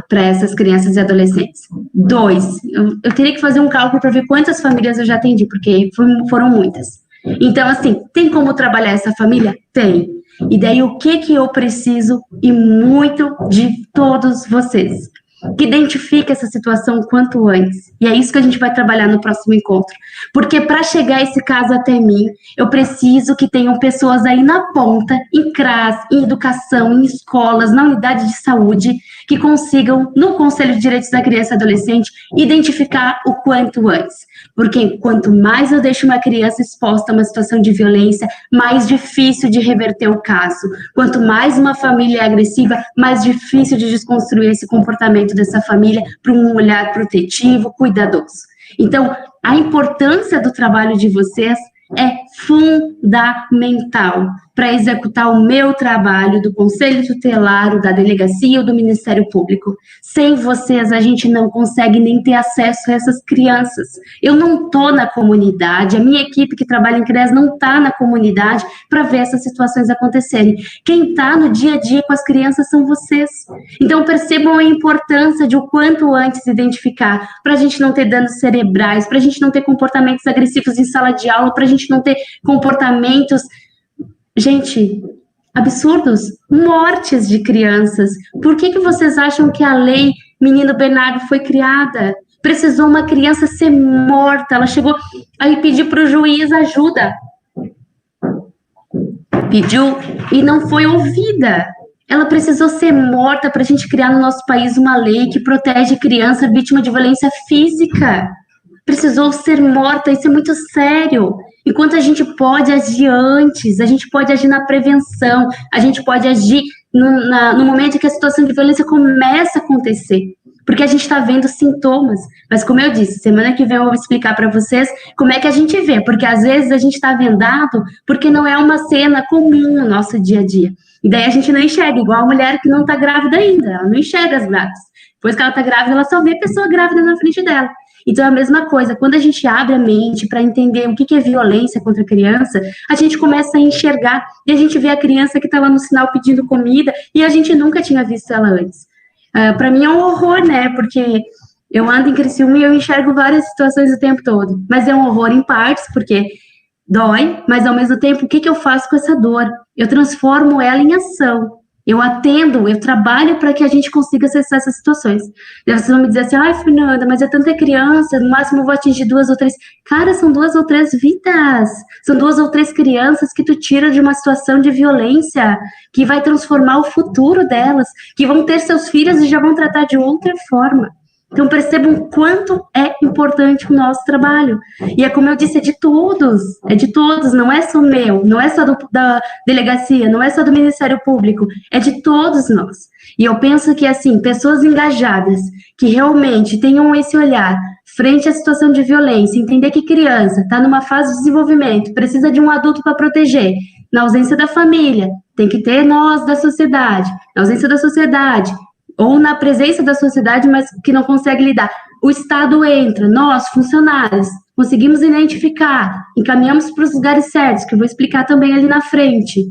para essas crianças e adolescentes. 2. Eu teria que fazer um cálculo para ver quantas famílias eu já atendi, porque foram muitas. Então, assim, tem como trabalhar essa família? Tem. E daí, o que eu preciso, e muito de todos vocês? Que identifique essa situação quanto antes. E é isso que a gente vai trabalhar no próximo encontro. Porque para chegar esse caso até mim, eu preciso que tenham pessoas aí na ponta, em CRAS, em educação, em escolas, na unidade de saúde, que consigam, no Conselho de Direitos da Criança e Adolescente, identificar o quanto antes. Porque quanto mais eu deixo uma criança exposta a uma situação de violência, mais difícil de reverter o caso. Quanto mais uma família é agressiva, mais difícil de desconstruir esse comportamento dessa família para um olhar protetivo, cuidadoso. Então, a importância do trabalho de vocês é fundamental para executar o meu trabalho do Conselho Tutelar, da Delegacia ou do Ministério Público. Sem vocês, a gente não consegue nem ter acesso a essas crianças. Eu não estou na comunidade, a minha equipe que trabalha em CREAS não está na comunidade para ver essas situações acontecerem. Quem está no dia a dia com as crianças são vocês. Então, percebam a importância de o quanto antes identificar, para a gente não ter danos cerebrais, para a gente não ter comportamentos agressivos em sala de aula, para a gente não ter comportamentos, gente, absurdos, mortes de crianças. Por que vocês acham que a lei Menino Bernardo foi criada? Precisou uma criança ser morta, ela chegou aí pedir para o juiz ajuda. Pediu e não foi ouvida. Ela precisou ser morta para a gente criar no nosso país uma lei que protege criança vítima de violência física. Precisou ser morta, isso é muito sério. Enquanto a gente pode agir antes, a gente pode agir na prevenção, a gente pode agir no momento que a situação de violência começa a acontecer, porque a gente está vendo sintomas. Mas como eu disse, semana que vem eu vou explicar para vocês como é que a gente vê, porque às vezes a gente está vendado porque não é uma cena comum no nosso dia a dia. E daí a gente não enxerga, igual a mulher que não está grávida ainda, ela não enxerga as grávidas. Depois que ela está grávida, ela só vê a pessoa grávida na frente dela. Então, é a mesma coisa, quando a gente abre a mente para entender o que é violência contra a criança, a gente começa a enxergar e a gente vê a criança que está lá no sinal pedindo comida e a gente nunca tinha visto ela antes. Para mim é um horror, né, porque eu ando em Criciúma e eu enxergo várias situações o tempo todo, mas é um horror em partes, porque dói, mas ao mesmo tempo, o que eu faço com essa dor? Eu transformo ela em ação. Eu atendo, eu trabalho para que a gente consiga acessar essas situações. E vocês vão me dizer assim, ai, Fernanda, mas é tanta criança, no máximo eu vou atingir 2 ou 3. Cara, são 2 ou 3 vidas. São 2 ou 3 crianças que tu tira de uma situação de violência, que vai transformar o futuro delas, que vão ter seus filhos e já vão tratar de outra forma. Então, percebam quanto é importante o nosso trabalho. E é como eu disse, é de todos, não é só meu, não é só da delegacia, não é só do Ministério Público, é de todos nós. E eu penso que, assim, pessoas engajadas, que realmente tenham esse olhar frente à situação de violência, entender que criança está numa fase de desenvolvimento, precisa de um adulto para proteger, na ausência da família, tem que ter nós da sociedade, na ausência da sociedade, ou na presença da sociedade, mas que não consegue lidar. O Estado entra, nós, funcionários, conseguimos identificar, encaminhamos para os lugares certos, que eu vou explicar também ali na frente.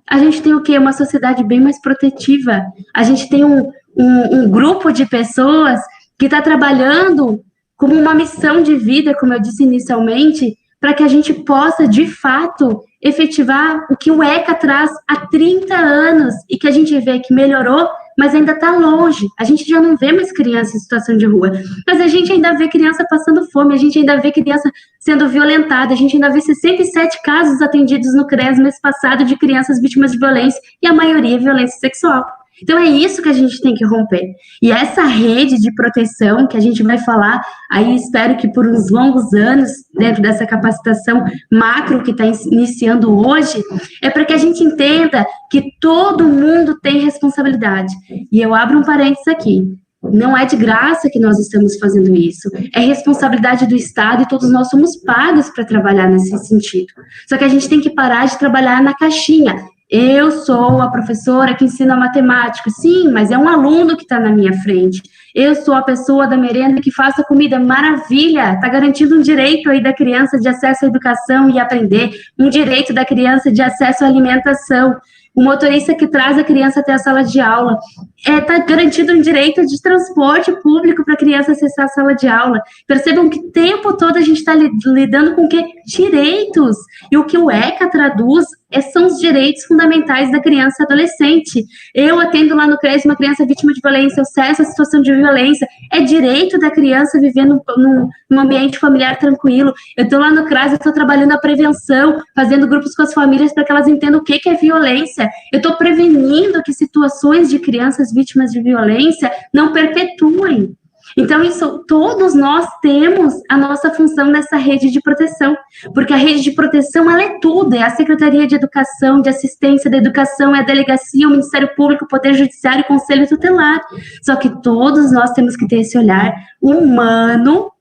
A gente tem o quê? Uma sociedade bem mais protetiva. A gente tem um grupo de pessoas que está trabalhando como uma missão de vida, como eu disse inicialmente, para que a gente possa, de fato, efetivar o que o ECA traz há 30 anos e que a gente vê que melhorou, mas ainda está longe. A gente já não vê mais criança em situação de rua, mas a gente ainda vê criança passando fome, a gente ainda vê criança sendo violentada, a gente ainda vê 67 casos atendidos no CREAS mês passado de crianças vítimas de violência, e a maioria é violência sexual. Então é isso que a gente tem que romper. E essa rede de proteção que a gente vai falar, aí espero que por uns longos anos, dentro dessa capacitação macro que está iniciando hoje, é para que a gente entenda que todo mundo tem responsabilidade. E eu abro um parênteses aqui. Não é de graça que nós estamos fazendo isso. É responsabilidade do Estado e todos nós somos pagos para trabalhar nesse sentido. Só que a gente tem que parar de trabalhar na caixinha. Eu sou a professora que ensina matemática. Sim, mas é um aluno que está na minha frente. Eu sou a pessoa da merenda que faz a comida. Maravilha! Está garantindo um direito aí da criança de acesso à educação e aprender, um direito da criança de acesso à alimentação. O motorista que traz a criança até a sala de aula está garantindo um direito de transporte público para a criança acessar a sala de aula. Percebam que o tempo todo a gente está lidando com que direitos. E o que o ECA traduz são os direitos fundamentais da criança e adolescente. Eu atendo lá no CREAS uma criança vítima de violência, acesso à situação de violência. É direito da criança viver num ambiente familiar tranquilo. Eu estou lá no CREAS, eu estou trabalhando a prevenção, fazendo grupos com as famílias para que elas entendam o que é violência. Eu estou prevenindo que situações de crianças vítimas de violência não perpetuem. Então, isso, todos nós temos a nossa função nessa rede de proteção, porque a rede de proteção, ela é tudo, é a Secretaria de Educação, de Assistência da Educação, é a Delegacia, o Ministério Público, o Poder Judiciário e o Conselho Tutelar. Só que todos nós temos que ter esse olhar humano,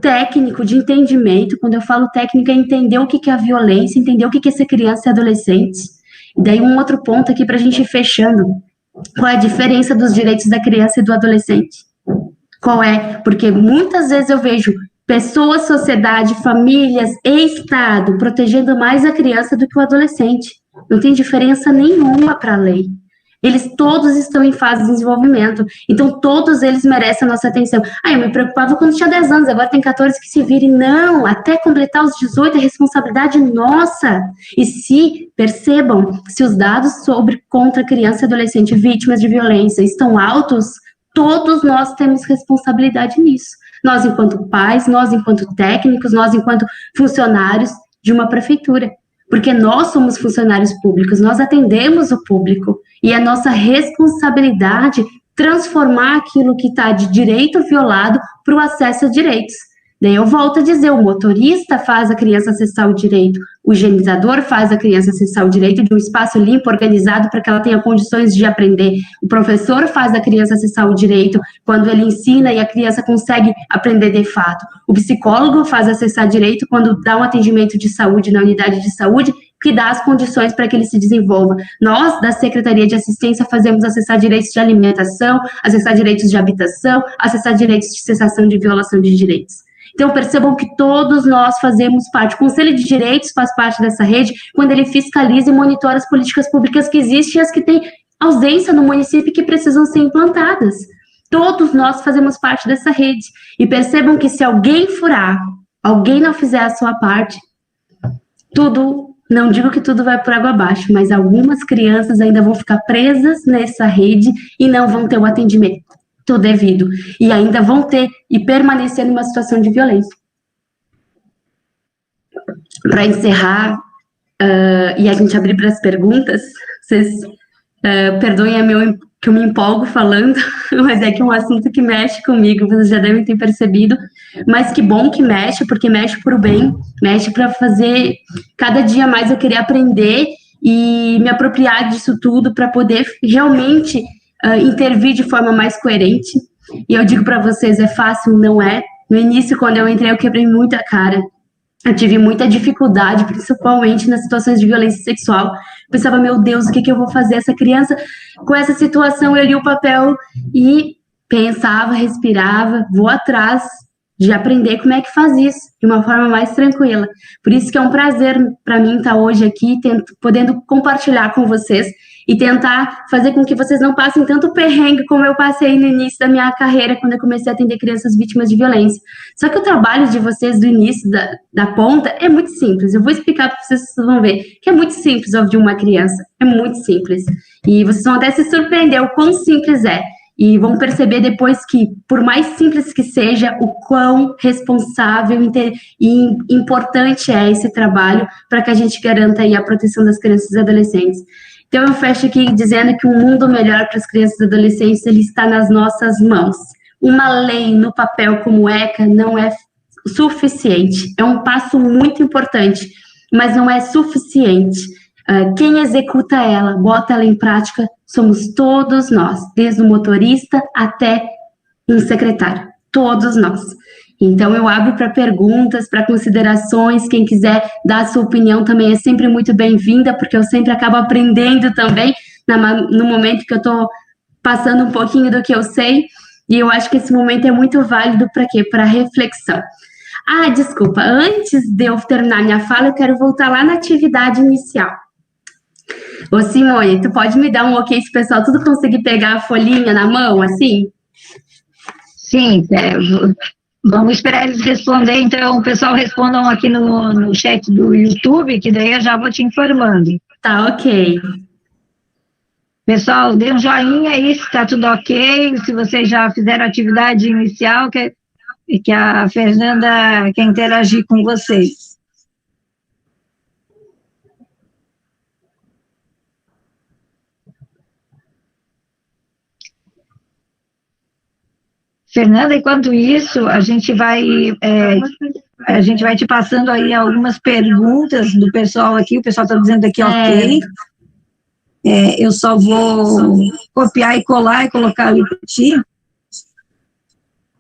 técnico, de entendimento. Quando eu falo técnico, é entender o que é a violência, entender o que é ser criança e adolescente. E daí um outro ponto aqui para a gente ir fechando. Qual é a diferença dos direitos da criança e do adolescente? Qual é? Porque muitas vezes eu vejo pessoas, sociedade, famílias e Estado protegendo mais a criança do que o adolescente. Não tem diferença nenhuma para a lei. Eles todos estão em fase de desenvolvimento, então todos eles merecem a nossa atenção. Eu me preocupava quando tinha 10 anos, agora tem 14 que se virem. Não, até completar os 18 é responsabilidade nossa. E percebam, se os dados contra criança e adolescente vítimas de violência estão altos, todos nós temos responsabilidade nisso. Nós enquanto pais, nós enquanto técnicos, nós enquanto funcionários de uma prefeitura. Porque nós somos funcionários públicos, nós atendemos o público, e é nossa responsabilidade transformar aquilo que está de direito violado para o acesso a direitos. Daí eu volto a dizer, o motorista faz a criança acessar o direito, o higienizador faz a criança acessar o direito de um espaço limpo, organizado, para que ela tenha condições de aprender. O professor faz a criança acessar o direito quando ele ensina e a criança consegue aprender de fato. O psicólogo faz acessar direito quando dá um atendimento de saúde na unidade de saúde, que dá as condições para que ele se desenvolva. Nós, da Secretaria de Assistência, fazemos acessar direitos de alimentação, acessar direitos de habitação, acessar direitos de cessação de violação de direitos. Então, percebam que todos nós fazemos parte. O Conselho de Direitos faz parte dessa rede, quando ele fiscaliza e monitora as políticas públicas que existem e as que têm ausência no município e que precisam ser implantadas. Todos nós fazemos parte dessa rede. E percebam que se alguém furar, alguém não fizer a sua parte, não digo que tudo vai por água abaixo, mas algumas crianças ainda vão ficar presas nessa rede e não vão ter o atendimento devido, e ainda vão ter e permanecer numa situação de violência. Para encerrar, e a gente abrir para as perguntas, vocês perdoem que eu me empolgo falando, mas é que é um assunto que mexe comigo, vocês já devem ter percebido, mas que bom que mexe, porque mexe para o bem, mexe para fazer cada dia mais eu querer aprender e me apropriar disso tudo para poder realmente intervir de forma mais coerente. E eu digo para vocês, é fácil? Não é. No início, quando eu entrei, eu quebrei muita cara. Eu tive muita dificuldade, principalmente nas situações de violência sexual. Eu pensava, meu Deus, o que eu vou fazer? Essa criança, com essa situação, eu li o papel e pensava, respirava, vou atrás de aprender como é que faz isso de uma forma mais tranquila. Por isso que é um prazer para mim estar hoje aqui, podendo compartilhar com vocês e tentar fazer com que vocês não passem tanto perrengue como eu passei no início da minha carreira, quando eu comecei a atender crianças vítimas de violência. Só que o trabalho de vocês do início, da ponta, é muito simples. Eu vou explicar para vocês, vocês vão ver que é muito simples ouvir uma criança, é muito simples. E vocês vão até se surpreender o quão simples é. E vão perceber depois que, por mais simples que seja, o quão responsável e importante é esse trabalho para que a gente garanta aí a proteção das crianças e adolescentes. Então, eu fecho aqui dizendo que um mundo melhor para as crianças e adolescentes, ele está nas nossas mãos. Uma lei no papel como ECA não é suficiente. É um passo muito importante, mas não é suficiente. Quem executa ela, bota ela em prática, somos todos nós, desde o motorista até um secretário, todos nós. Então, eu abro para perguntas, para considerações, quem quiser dar a sua opinião também é sempre muito bem-vinda, porque eu sempre acabo aprendendo também, no momento que eu estou passando um pouquinho do que eu sei, e eu acho que esse momento é muito válido para quê? Para reflexão. Ah, desculpa, antes de eu terminar minha fala, eu quero voltar lá na atividade inicial. Ô, Simone, tu pode me dar um ok se o pessoal tudo conseguir pegar a folhinha na mão, assim?
Sim, vamos esperar eles responder, então o pessoal respondam aqui no chat do YouTube, que daí eu já vou te informando.
Tá, ok.
Pessoal, dê um joinha aí se tá tudo ok, se vocês já fizeram a atividade inicial, que a Fernanda quer interagir com vocês. Fernanda, enquanto isso, a gente vai te passando aí algumas perguntas do pessoal aqui, o pessoal está dizendo aqui ok. Eu só vou copiar e colar e colocar ali para ti.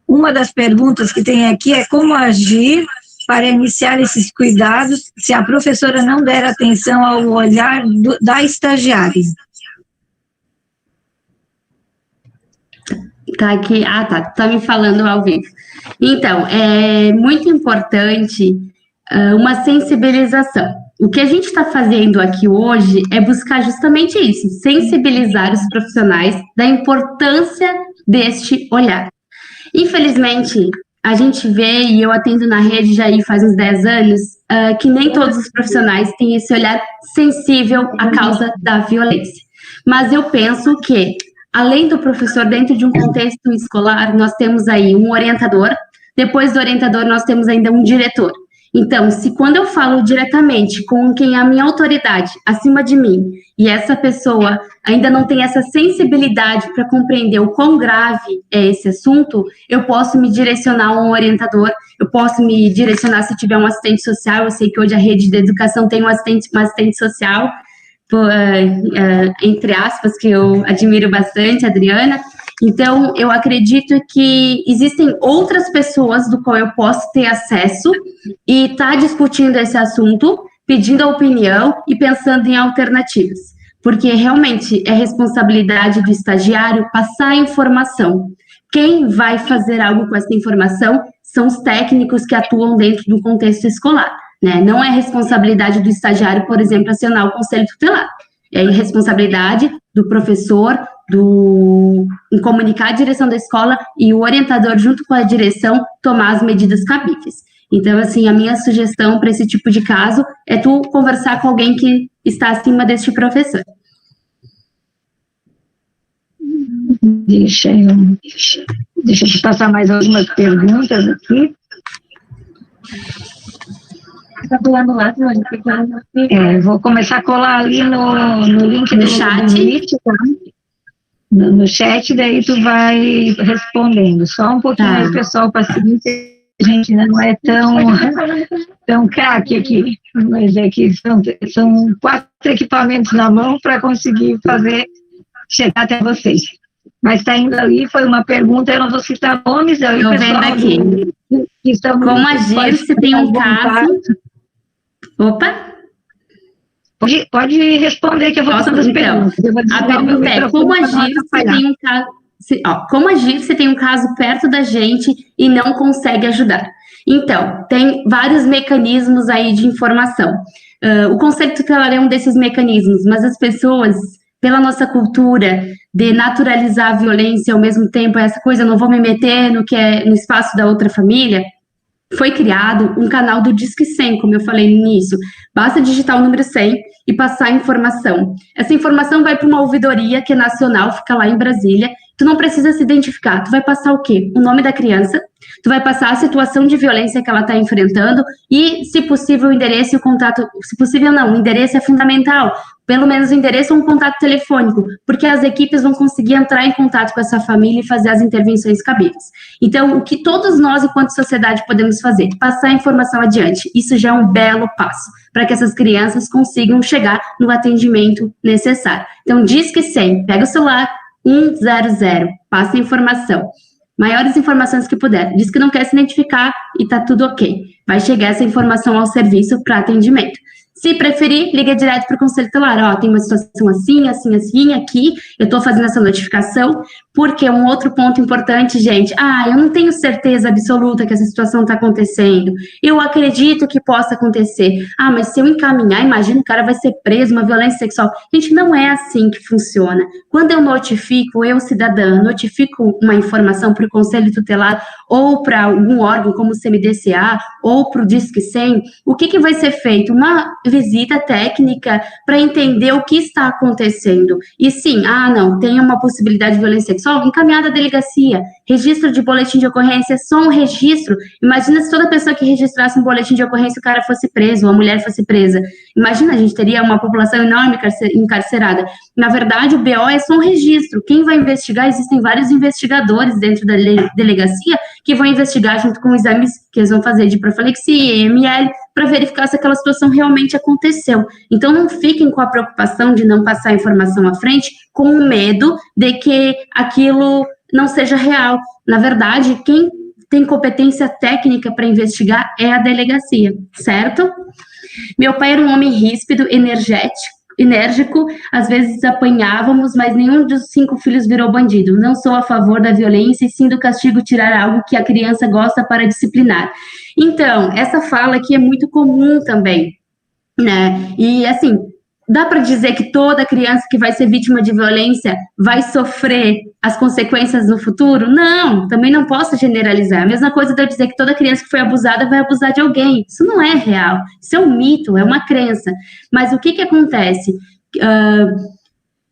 Uma das perguntas que tem aqui é como agir para iniciar esses cuidados se a professora não der atenção ao olhar da estagiária.
Tá aqui, tá me falando ao vivo. Então, é muito importante uma sensibilização. O que a gente está fazendo aqui hoje é buscar justamente isso, sensibilizar os profissionais da importância deste olhar. Infelizmente, a gente vê, e eu atendo na rede já aí faz uns 10 anos, que nem todos os profissionais têm esse olhar sensível à causa da violência. Mas eu penso que, além do professor, dentro de um contexto escolar, nós temos aí um orientador, depois do orientador nós temos ainda um diretor. Então, se quando eu falo diretamente com quem é a minha autoridade acima de mim, e essa pessoa ainda não tem essa sensibilidade para compreender o quão grave é esse assunto, eu posso me direcionar a um orientador, eu posso me direcionar se tiver um assistente social, eu sei que hoje a rede de educação tem uma assistente social, entre aspas, que eu admiro bastante, Adriana. Então, eu acredito que existem outras pessoas do qual eu posso ter acesso e estar discutindo esse assunto, pedindo a opinião e pensando em alternativas. Porque, realmente, é responsabilidade do estagiário passar a informação. Quem vai fazer algo com essa informação são os técnicos que atuam dentro do contexto escolar. Né? Não é responsabilidade do estagiário, por exemplo, acionar o conselho tutelar. É responsabilidade do professor, em comunicar a direção da escola e o orientador, junto com a direção, tomar as medidas cabíveis. Então, assim, a minha sugestão para esse tipo de caso é tu conversar com alguém que está acima deste professor.
Deixa eu te passar mais algumas perguntas aqui.
Está colando lá, Simone?
Vou começar a colar ali no link
no chat.
Do Meet, tá? No chat, daí tu vai respondendo. Só um pouquinho aí, pessoal, paciência. A gente ainda não é tão craque aqui, mas é que são 4 equipamentos na mão para conseguir chegar até vocês. Mas está indo ali, foi uma pergunta, eu não vou citar nomes, aí
estou vendo aqui. Como agir se tem um caso... Opa! Pode
responder que eu vou passando as perguntas.
A pergunta é, como agir Como agir se tem um caso perto da gente e não consegue ajudar? Então, tem vários mecanismos aí de informação. O conselho tutelar é um desses mecanismos, mas as pessoas, pela nossa cultura de naturalizar a violência ao mesmo tempo, essa coisa, não vou me meter no que é no espaço da outra família, foi criado um canal do Disque 100, como eu falei no início. Basta digitar o número 100 e passar a informação. Essa informação vai para uma ouvidoria que é nacional, fica lá em Brasília. Tu não precisa se identificar. Tu vai passar o quê? O nome da criança, tu vai passar a situação de violência que ela está enfrentando e, se possível, o endereço e o contato. Se possível, não, o endereço é fundamental. Pelo menos o endereço ou um contato telefônico, porque as equipes vão conseguir entrar em contato com essa família e fazer as intervenções cabíveis. Então, o que todos nós, enquanto sociedade, podemos fazer? Passar a informação adiante. Isso já é um belo passo para que essas crianças consigam chegar no atendimento necessário. Então, Disque 100, pega o celular, 100, passa a informação. Maiores informações que puder. Diz que não quer se identificar e tá tudo ok. Vai chegar essa informação ao serviço para atendimento. Se preferir, liga direto para o Conselho Tutelar. Tem uma situação assim, assim, assim, aqui, eu estou fazendo essa notificação, porque um outro ponto importante, gente, eu não tenho certeza absoluta que essa situação está acontecendo, eu acredito que possa acontecer, mas se eu encaminhar, imagina, o cara vai ser preso, uma violência sexual. Gente, não é assim que funciona. Quando eu notifico, eu, cidadã, notifico uma informação para o Conselho Tutelar, ou para algum órgão, como o CMDCA, ou para o Disque 100, o que vai ser feito? Uma visita técnica para entender o que está acontecendo. E sim, não, tem uma possibilidade de violência sexual, encaminhada à delegacia. Registro de boletim de ocorrência é só um registro. Imagina se toda pessoa que registrasse um boletim de ocorrência, o cara fosse preso, ou a mulher fosse presa. Imagina, a gente teria uma população enorme encarcerada. Na verdade, o BO é só um registro. Quem vai investigar, existem vários investigadores dentro da delegacia que vão investigar junto com exames que eles vão fazer de profilaxia, EML, para verificar se aquela situação realmente aconteceu. Então, não fiquem com a preocupação de não passar a informação à frente, com o medo de que aquilo não seja real. Na verdade, quem tem competência técnica para investigar é a delegacia, certo? Meu pai era um homem ríspido, enérgico, às vezes apanhávamos, mas nenhum dos 5 filhos virou bandido. Não sou a favor da violência e sim do castigo, tirar algo que a criança gosta para disciplinar. Então, essa fala aqui é muito comum também, né? E, assim, dá para dizer que toda criança que vai ser vítima de violência vai sofrer as consequências no futuro? Não, também não posso generalizar. A mesma coisa de eu dizer que toda criança que foi abusada vai abusar de alguém. Isso não é real. Isso é um mito, é uma crença. Mas o que acontece?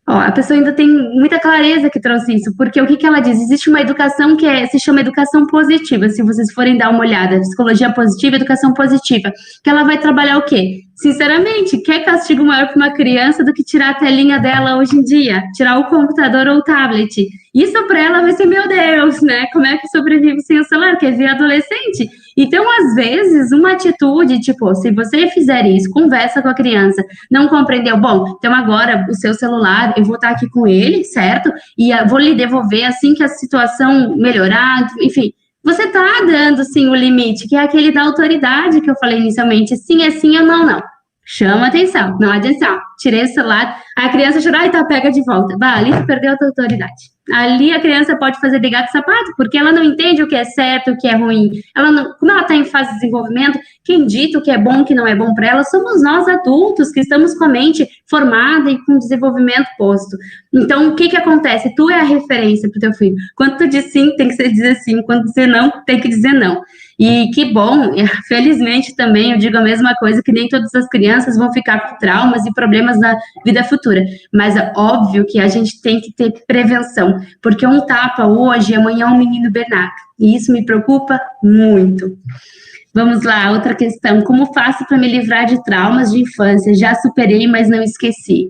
A pessoa ainda tem muita clareza que trouxe isso, porque o que ela diz? Existe uma educação que se chama educação positiva, se vocês forem dar uma olhada, psicologia positiva, educação positiva, que ela vai trabalhar o quê? Sinceramente, quer castigo maior para uma criança do que tirar a telinha dela hoje em dia, tirar o computador ou o tablet? Isso para ela vai ser, meu Deus, né? Como é que sobrevive sem o celular? Quer ver adolescente? Então, às vezes, uma atitude, tipo, se você fizer isso, conversa com a criança, não compreendeu, bom, então agora o seu celular, eu vou estar aqui com ele, certo? E vou lhe devolver assim que a situação melhorar, enfim. Você está dando, sim, o limite, que é aquele da autoridade que eu falei inicialmente, sim é sim ou não, não. Chama atenção, não adianta, tirei o celular, a criança chora, pega de volta. Ali tu perdeu a tua autoridade. Ali a criança pode fazer de gato e sapato, porque ela não entende o que é certo, o que é ruim. Como ela está em fase de desenvolvimento, quem dita o que é bom, o que não é bom para ela, somos nós adultos, que estamos com a mente formada e com desenvolvimento posto. Então, o que acontece? Tu é a referência para o teu filho. Quando tu diz sim, tem que dizer sim. Quando dizer não, tem que dizer não. E que bom, felizmente também eu digo a mesma coisa, que nem todas as crianças vão ficar com traumas e problemas na vida futura, mas é óbvio que a gente tem que ter prevenção, porque um tapa hoje, amanhã um menino bernaca, e isso me preocupa muito. Vamos lá, outra questão, como faço para me livrar de traumas de infância? Já superei, mas não esqueci.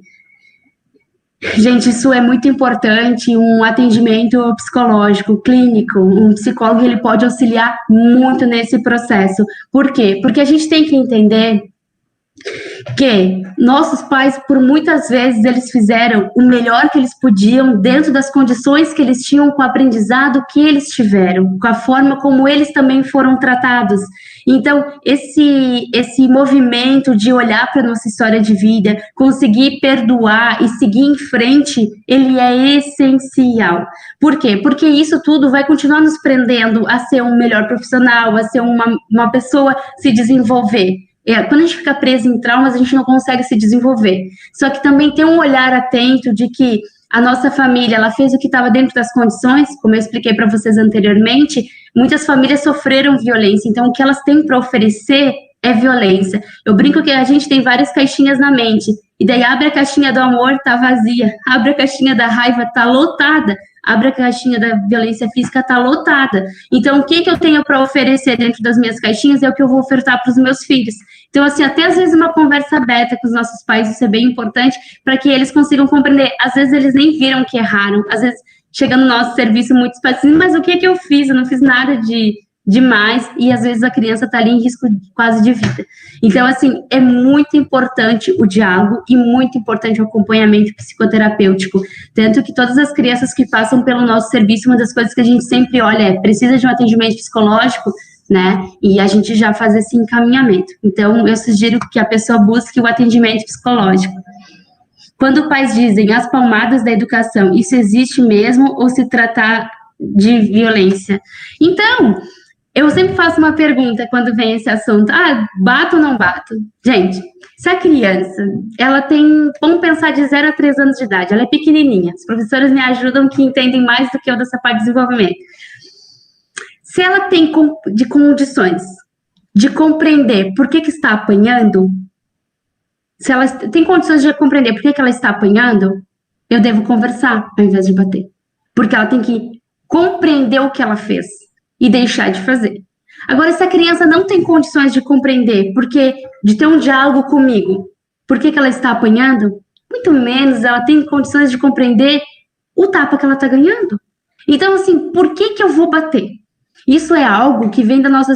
Gente, isso é muito importante, um atendimento psicológico, clínico, um psicólogo, ele pode auxiliar muito nesse processo. Por quê? Porque a gente tem que entender que nossos pais, por muitas vezes, eles fizeram o melhor que eles podiam dentro das condições que eles tinham, com o aprendizado que eles tiveram, com a forma como eles também foram tratados. Então, esse movimento de olhar para a nossa história de vida, conseguir perdoar e seguir em frente, ele é essencial. Por quê? Porque isso tudo vai continuar nos prendendo a ser um melhor profissional, a ser uma pessoa se desenvolver. Quando a gente fica preso em traumas, a gente não consegue se desenvolver. Só que também tem um olhar atento de que a nossa família, ela fez o que estava dentro das condições, como eu expliquei para vocês anteriormente. Muitas famílias sofreram violência, então o que elas têm para oferecer é violência. Eu brinco que a gente tem várias caixinhas na mente, e daí abre a caixinha do amor, tá vazia, abre a caixinha da raiva, tá lotada, abre a caixinha da violência física, tá lotada. Então, o que eu tenho para oferecer dentro das minhas caixinhas é o que eu vou ofertar para os meus filhos. Então, assim, até às vezes uma conversa aberta com os nossos pais, isso é bem importante, para que eles consigam compreender. Às vezes eles nem viram que erraram, às vezes chega no nosso serviço muitos pais assim, mas o que eu fiz? Eu não fiz nada demais, e às vezes a criança está ali em risco quase de vida. Então, assim, é muito importante o diálogo e muito importante o acompanhamento psicoterapêutico. Tanto que todas as crianças que passam pelo nosso serviço, uma das coisas que a gente sempre olha é, precisa de um atendimento psicológico, né? E a gente já faz esse encaminhamento. Então, eu sugiro que a pessoa busque o atendimento psicológico. Quando pais dizem as palmadas da educação, isso existe mesmo ou se tratar de violência? Então, eu sempre faço uma pergunta quando vem esse assunto. Bato ou não bato? Gente, se a criança, ela tem, vamos pensar de 0 a 3 anos de idade, ela é pequenininha, os professores me ajudam que entendem mais do que eu dessa parte de desenvolvimento. Se ela tem de condições de compreender por que está apanhando, se ela tem condições de compreender por que ela está apanhando, eu devo conversar ao invés de bater. Porque ela tem que compreender o que ela fez e deixar de fazer. Agora, se a criança não tem condições de compreender, de ter um diálogo comigo, por que ela está apanhando, muito menos ela tem condições de compreender o tapa que ela está ganhando. Então, assim, por que eu vou bater? Isso é algo que vem da nossa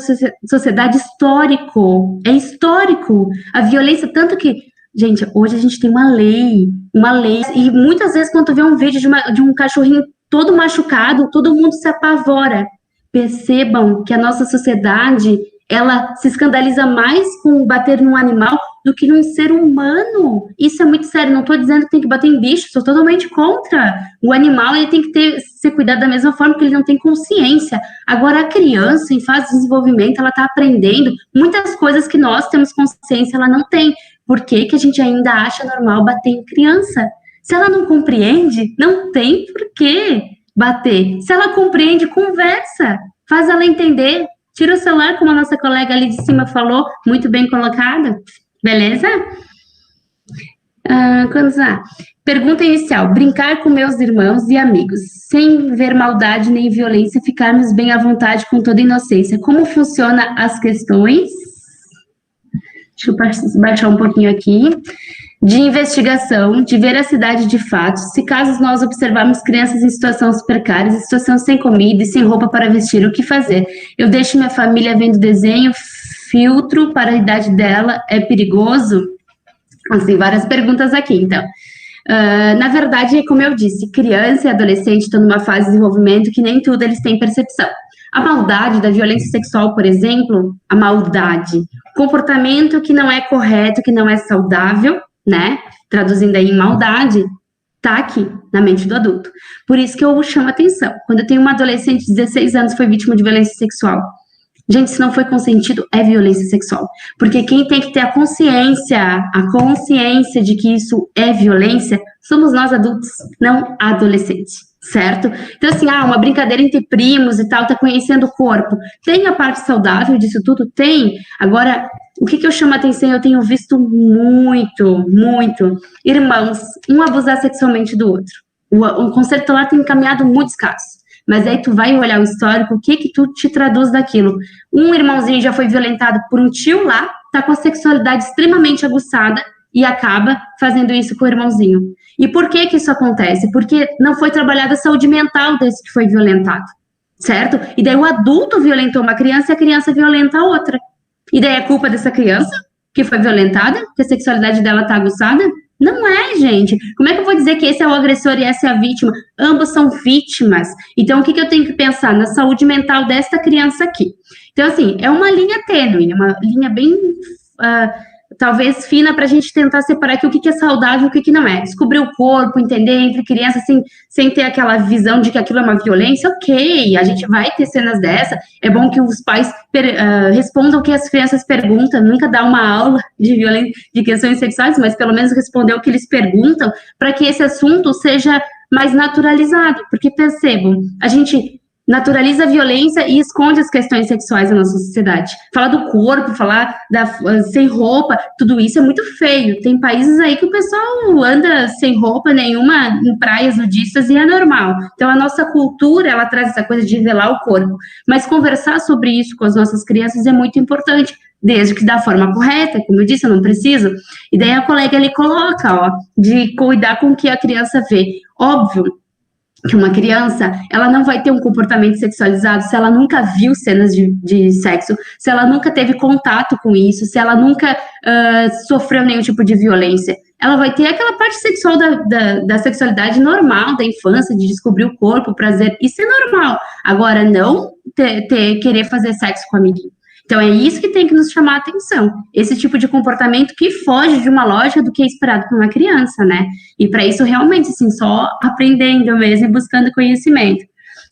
sociedade histórico. É histórico. A violência, tanto que, gente, hoje a gente tem uma lei, e muitas vezes quando tu vê um vídeo de um cachorrinho todo machucado, todo mundo se apavora. Percebam que a nossa sociedade, ela se escandaliza mais com bater num animal do que num ser humano. Isso é muito sério, não estou dizendo que tem que bater em bicho, sou totalmente contra. O animal, ele tem que ser cuidado da mesma forma que ele não tem consciência. Agora, a criança, em fase de desenvolvimento, ela está aprendendo muitas coisas que nós temos consciência, ela não tem. Por que a gente ainda acha normal bater em criança? Se ela não compreende, não tem por que bater. Se ela compreende, conversa, faz ela entender, tira o celular, como a nossa colega ali de cima falou, muito bem colocada, beleza? Pergunta inicial: brincar com meus irmãos e amigos, sem ver maldade nem violência, ficarmos bem à vontade com toda inocência. Como funciona as questões? Deixa eu baixar um pouquinho aqui. De investigação, de veracidade de fatos, se caso nós observarmos crianças em situações precárias, em situação sem comida e sem roupa para vestir, o que fazer? Eu deixo minha família vendo desenho, filtro para a idade dela, é perigoso? Assim, várias perguntas aqui, então. Na verdade, como eu disse, criança e adolescente estão numa fase de desenvolvimento que nem tudo eles têm percepção. A maldade da violência sexual, por exemplo, a maldade, comportamento que não é correto, que não é saudável, né? Traduzindo aí em maldade, tá aqui na mente do adulto. Por isso que eu chamo atenção. Quando eu tenho uma adolescente de 16 anos que foi vítima de violência sexual, gente, se não foi consentido, é violência sexual. Porque quem tem que ter a consciência de que isso é violência, somos nós adultos, não adolescentes, certo? Então, assim, uma brincadeira entre primos e tal, tá conhecendo o corpo. Tem a parte saudável disso tudo? Tem. Agora, o que eu chamo a atenção, eu tenho visto muito irmãos, um abusar sexualmente do outro. O conselho tutelar tem encaminhado muitos casos. Mas aí tu vai olhar o histórico, o que tu te traduz daquilo. Um irmãozinho já foi violentado por um tio lá, tá com a sexualidade extremamente aguçada e acaba fazendo isso com o irmãozinho. E por que isso acontece? Porque não foi trabalhada a saúde mental desse que foi violentado, certo? E daí o adulto violentou uma criança e a criança violenta a outra. E daí é culpa dessa criança? que foi violentada, que a sexualidade dela está aguçada? Não é, gente. Como é que eu vou dizer que esse é o agressor e essa é a vítima? Ambos são vítimas. Então, o que eu tenho que pensar? Na saúde mental desta criança aqui. Então, assim, é uma linha tênue, uma linha bem, talvez, fina para a gente tentar separar aqui o que é saudável e o que não é. Descobrir o corpo, entender entre crianças, assim, sem ter aquela visão de que aquilo é uma violência, ok, a gente vai ter cenas dessa. É bom que os pais respondam o que as crianças perguntam, nunca dar uma aula de violência, de questões sexuais, mas pelo menos responder o que eles perguntam, para que esse assunto seja mais naturalizado, porque percebam, a gente naturaliza a violência e esconde as questões sexuais da nossa sociedade. Falar do corpo, falar sem roupa, tudo isso é muito feio. Tem países aí que o pessoal anda sem roupa nenhuma em praias nudistas e é normal. Então, a nossa cultura, ela traz essa coisa de revelar o corpo. Mas conversar sobre isso com as nossas crianças é muito importante, desde que da forma correta, como eu disse, eu não preciso. E daí a colega, ele coloca, de cuidar com o que a criança vê. Óbvio que uma criança, ela não vai ter um comportamento sexualizado se ela nunca viu cenas de sexo, se ela nunca teve contato com isso, se ela nunca sofreu nenhum tipo de violência. Ela vai ter aquela parte sexual da sexualidade normal, da infância, de descobrir o corpo, o prazer, isso é normal. Agora, não querer fazer sexo com a amiguinha. Então, é isso que tem que nos chamar a atenção. Esse tipo de comportamento que foge de uma lógica do que é esperado por uma criança, né? E para isso, realmente, assim, só aprendendo mesmo e buscando conhecimento.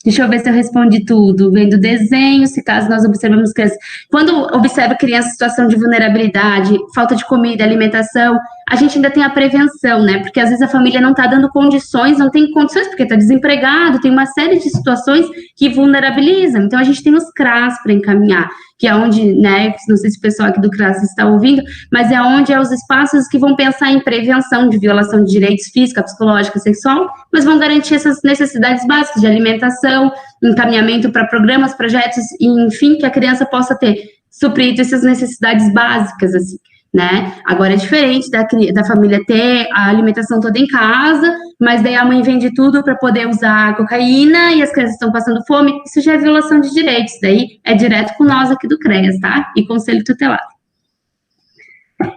Deixa eu ver se eu respondi tudo. Vendo desenho, se caso nós observamos crianças. Quando observa criança em situação de vulnerabilidade, falta de comida, alimentação, a gente ainda tem a prevenção, né? Porque às vezes a família não está dando condições, não tem condições porque está desempregado, tem uma série de situações que vulnerabilizam. Então a gente tem os CRAS para encaminhar, que é onde, né, não sei se o pessoal aqui do CRAS está ouvindo, mas é onde é os espaços que vão pensar em prevenção de violação de direitos física, psicológica, sexual, mas vão garantir essas necessidades básicas de alimentação, encaminhamento para programas, projetos, e, enfim, que a criança possa ter suprido essas necessidades básicas, assim, né? Agora é diferente da família ter a alimentação toda em casa, mas daí a mãe vende tudo para poder usar cocaína e as crianças estão passando fome, isso já é violação de direitos, daí é direto com nós aqui do CREAS, tá? E Conselho Tutelar.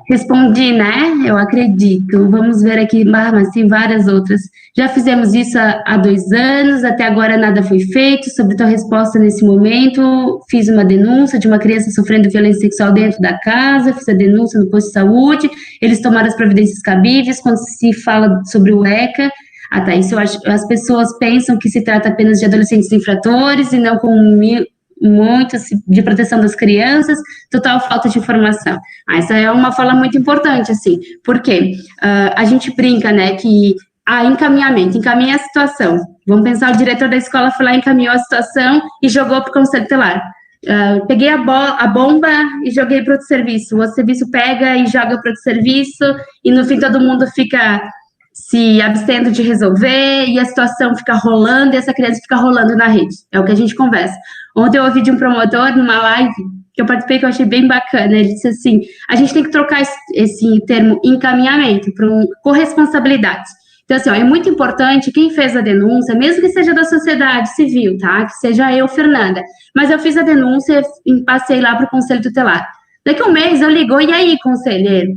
Respondi, né? Eu acredito. Vamos ver aqui, mas tem várias outras. Já fizemos isso há 2 anos, até agora nada foi feito. Sobre tua resposta nesse momento, fiz uma denúncia de uma criança sofrendo violência sexual dentro da casa, fiz a denúncia no posto de saúde, eles tomaram as providências cabíveis. Quando se fala sobre o ECA, tá, isso eu acho, as pessoas pensam que se trata apenas de adolescentes infratores e não com muito de proteção das crianças, total falta de informação. Essa é uma fala muito importante, assim, porque a gente brinca, né, que encaminhamento, encaminha a situação. Vamos pensar, o diretor da escola foi lá, encaminhou a situação e jogou para o Conselho Tutelar. Peguei a bomba e joguei para outro serviço. O outro serviço pega e joga para outro serviço, e no fim todo mundo fica se abstendo de resolver, e a situação fica rolando, e essa criança fica rolando na rede. É o que a gente conversa. Ontem eu ouvi de um promotor, numa live, que eu participei, que eu achei bem bacana, ele disse assim, a gente tem que trocar esse termo encaminhamento para corresponsabilidade. Então, assim, é muito importante quem fez a denúncia, mesmo que seja da sociedade civil, tá? Que seja eu, Fernanda. Mas eu fiz a denúncia e passei lá para o Conselho Tutelar. Daqui a um mês eu ligo, e aí, conselheiro?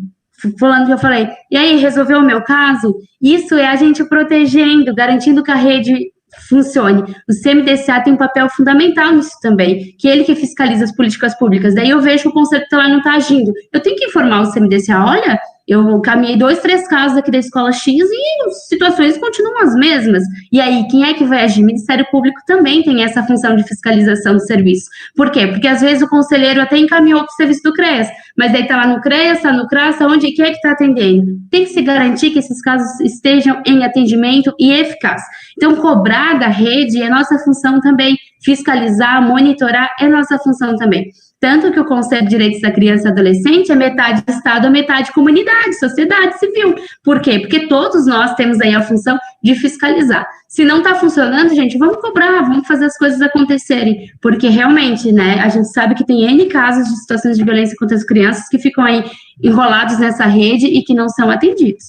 Falando que eu falei, e aí, resolveu o meu caso? Isso é a gente protegendo, garantindo que a rede funcione. O CMDCA tem um papel fundamental nisso também, que é ele que fiscaliza as políticas públicas. Daí eu vejo que o Conselho Tutelar não está agindo. Eu tenho que informar o CMDCA, olha, eu caminhei 2, 3 casos aqui da escola X e as situações continuam as mesmas. E aí, quem é que vai agir? O Ministério Público também tem essa função de fiscalização do serviço. Por quê? Porque às vezes o conselheiro até encaminhou para o serviço do CREAS, mas daí está lá no CREAS, está no CRAS, onde quem é que está atendendo? Tem que se garantir que esses casos estejam em atendimento e eficaz. Então, cobrar da rede é nossa função também, fiscalizar, monitorar é nossa função também. Tanto que o Conselho de Direitos da Criança e Adolescente é metade Estado, metade comunidade, sociedade civil. Por quê? Porque todos nós temos aí a função de fiscalizar. Se não está funcionando, gente, vamos cobrar, vamos fazer as coisas acontecerem. Porque realmente, né, a gente sabe que tem N casos de situações de violência contra as crianças que ficam aí enrolados nessa rede e que não são atendidos.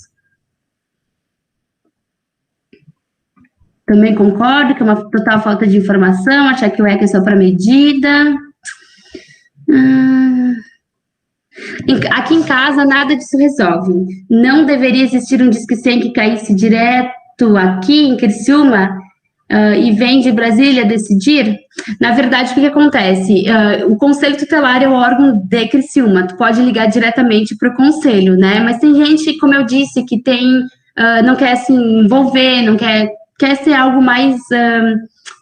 Também concordo que é uma total falta de informação, achar que o ECA é só para medida. Aqui em casa, nada disso resolve. Não deveria existir um Disque 100 que caísse direto aqui em Criciúma e vem de Brasília decidir? Na verdade, o que acontece? O Conselho Tutelar é o órgão de Criciúma. Tu pode ligar diretamente para o Conselho, né? Mas tem gente, como eu disse, que não quer se envolver, não quer ser algo mais...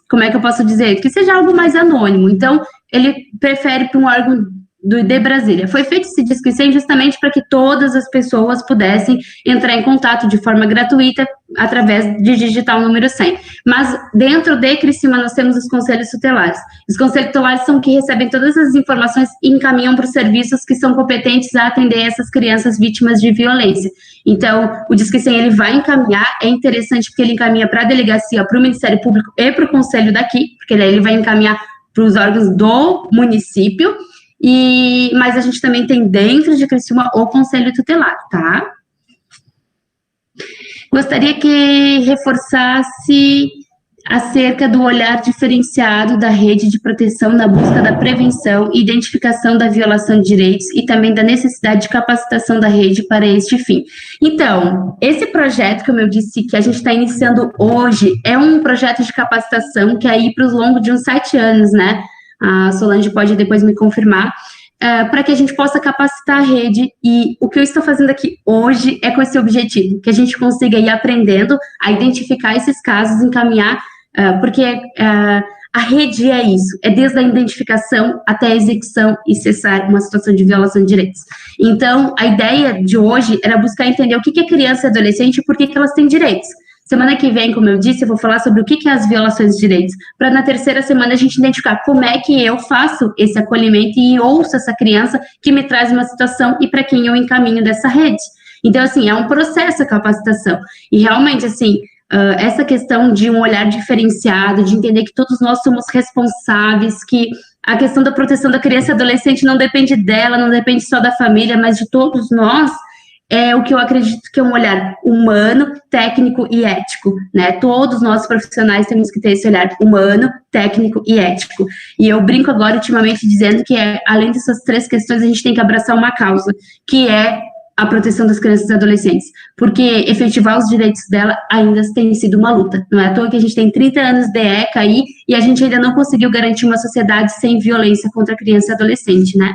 como é que eu posso dizer? Que seja algo mais anônimo. Então, ele prefere para um órgão de Brasília. Foi feito esse Disque 100 justamente para que todas as pessoas pudessem entrar em contato de forma gratuita através de digitar o número 100. Mas dentro de Criciúma nós temos os conselhos tutelares. Os conselhos tutelares são que recebem todas as informações e encaminham para os serviços que são competentes a atender essas crianças vítimas de violência. Então, o Disque 100 ele vai encaminhar, é interessante porque ele encaminha para a delegacia, para o Ministério Público e para o conselho daqui, porque daí ele vai encaminhar para os órgãos do município. Mas a gente também tem dentro de Criciúma o Conselho Tutelar, tá? Gostaria que reforçasse acerca do olhar diferenciado da rede de proteção na busca da prevenção e identificação da violação de direitos e também da necessidade de capacitação da rede para este fim. Então, esse projeto, como eu disse, que a gente está iniciando hoje, é um projeto de capacitação que é aí para o longo de uns 7 anos, né? A Solange pode depois me confirmar, para que a gente possa capacitar a rede, e o que eu estou fazendo aqui hoje é com esse objetivo, que a gente consiga ir aprendendo a identificar esses casos, encaminhar, porque a rede é isso, é desde a identificação até a execução e cessar uma situação de violação de direitos. Então, a ideia de hoje era buscar entender o que é criança e adolescente e por que elas têm direitos. Semana que vem, como eu disse, eu vou falar sobre o que é as violações de direitos, para na terceira semana a gente identificar como é que eu faço esse acolhimento e ouço essa criança que me traz uma situação e para quem eu encaminho dessa rede. Então, assim, é um processo a capacitação. E realmente, assim, essa questão de um olhar diferenciado, de entender que todos nós somos responsáveis, que a questão da proteção da criança e adolescente não depende dela, não depende só da família, mas de todos nós, é o que eu acredito que é um olhar humano, técnico e ético, né? Todos nós profissionais temos que ter esse olhar humano, técnico e ético. E eu brinco agora, ultimamente, dizendo que, além dessas 3 questões, a gente tem que abraçar uma causa, que é a proteção das crianças e adolescentes, porque efetivar os direitos dela ainda tem sido uma luta. Não é à toa que a gente tem 30 anos de ECA aí, e a gente ainda não conseguiu garantir uma sociedade sem violência contra a criança e adolescente, né?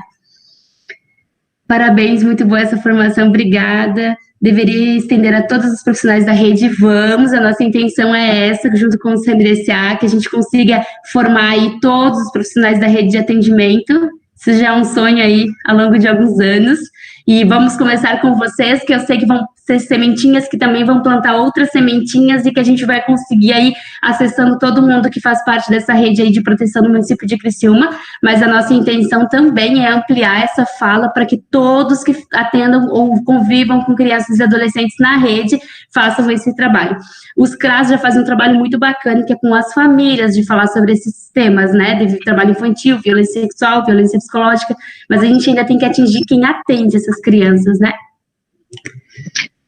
Parabéns, muito boa essa formação, obrigada. Deveria estender a todos os profissionais da rede, vamos, a nossa intenção é essa, junto com o CMDCA, que a gente consiga formar aí todos os profissionais da rede de atendimento, isso já é um sonho aí ao longo de alguns anos, e vamos começar com vocês, que eu sei que vão ser sementinhas, que também vão plantar outras sementinhas, e que a gente vai conseguir aí, acessando todo mundo que faz parte dessa rede aí de proteção do município de Criciúma, mas a nossa intenção também é ampliar essa fala para que todos que atendam ou convivam com crianças e adolescentes na rede façam esse trabalho. Os CRAS já fazem um trabalho muito bacana, que é com as famílias, de falar sobre esses temas, né, de trabalho infantil, violência sexual, violência psicológica, mas a gente ainda tem que atingir quem atende essas crianças, né?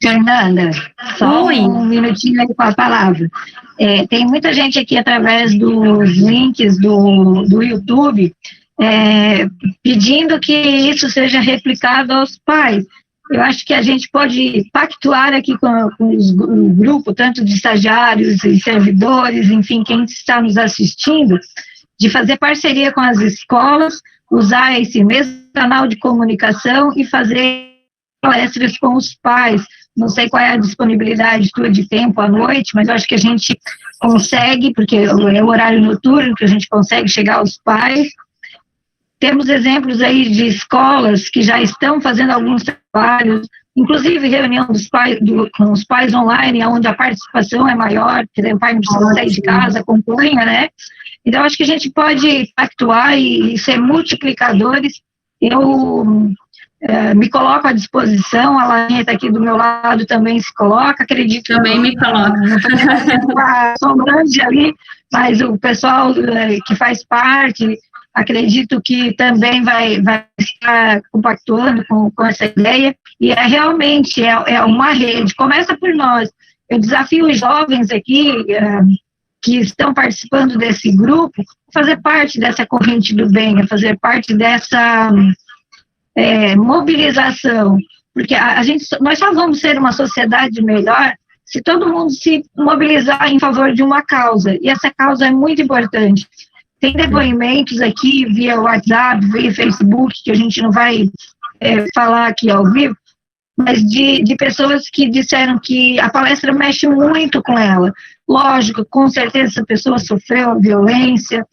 Fernanda, só um minutinho aí com a palavra. Tem muita gente aqui através dos links do YouTube pedindo que isso seja replicado aos pais. Eu acho que a gente pode pactuar aqui com o grupo, tanto de estagiários e servidores, enfim, quem está nos assistindo, de fazer parceria com as escolas, usar esse mesmo canal de comunicação e fazer palestras com os pais. Não sei qual é a disponibilidade tua de tempo à noite, mas eu acho que a gente consegue, porque é o horário noturno que a gente consegue chegar aos pais. Temos exemplos aí de escolas que já estão fazendo alguns trabalhos, inclusive reunião dos pais, com os pais online, onde a participação é maior, quer dizer, o pai não precisa sair de casa, acompanha, né? Então, acho que a gente pode pactuar e ser multiplicadores. Eu me coloco à disposição, a Lainha está aqui do meu lado, também se coloca, acredito.
Também me coloca.
Sou grande ali, mas o pessoal que faz parte, acredito que também vai estar compactuando com essa ideia, e realmente uma rede, começa por nós. Eu desafio os jovens aqui, que estão participando desse grupo, a fazer parte dessa corrente do bem, a fazer parte dessa mobilização, porque nós só vamos ser uma sociedade melhor se todo mundo se mobilizar em favor de uma causa, e essa causa é muito importante. Tem depoimentos aqui via WhatsApp, via Facebook, que a gente não vai falar aqui ao vivo, mas de pessoas que disseram que a palestra mexe muito com ela. Lógico, com certeza essa pessoa sofreu violência,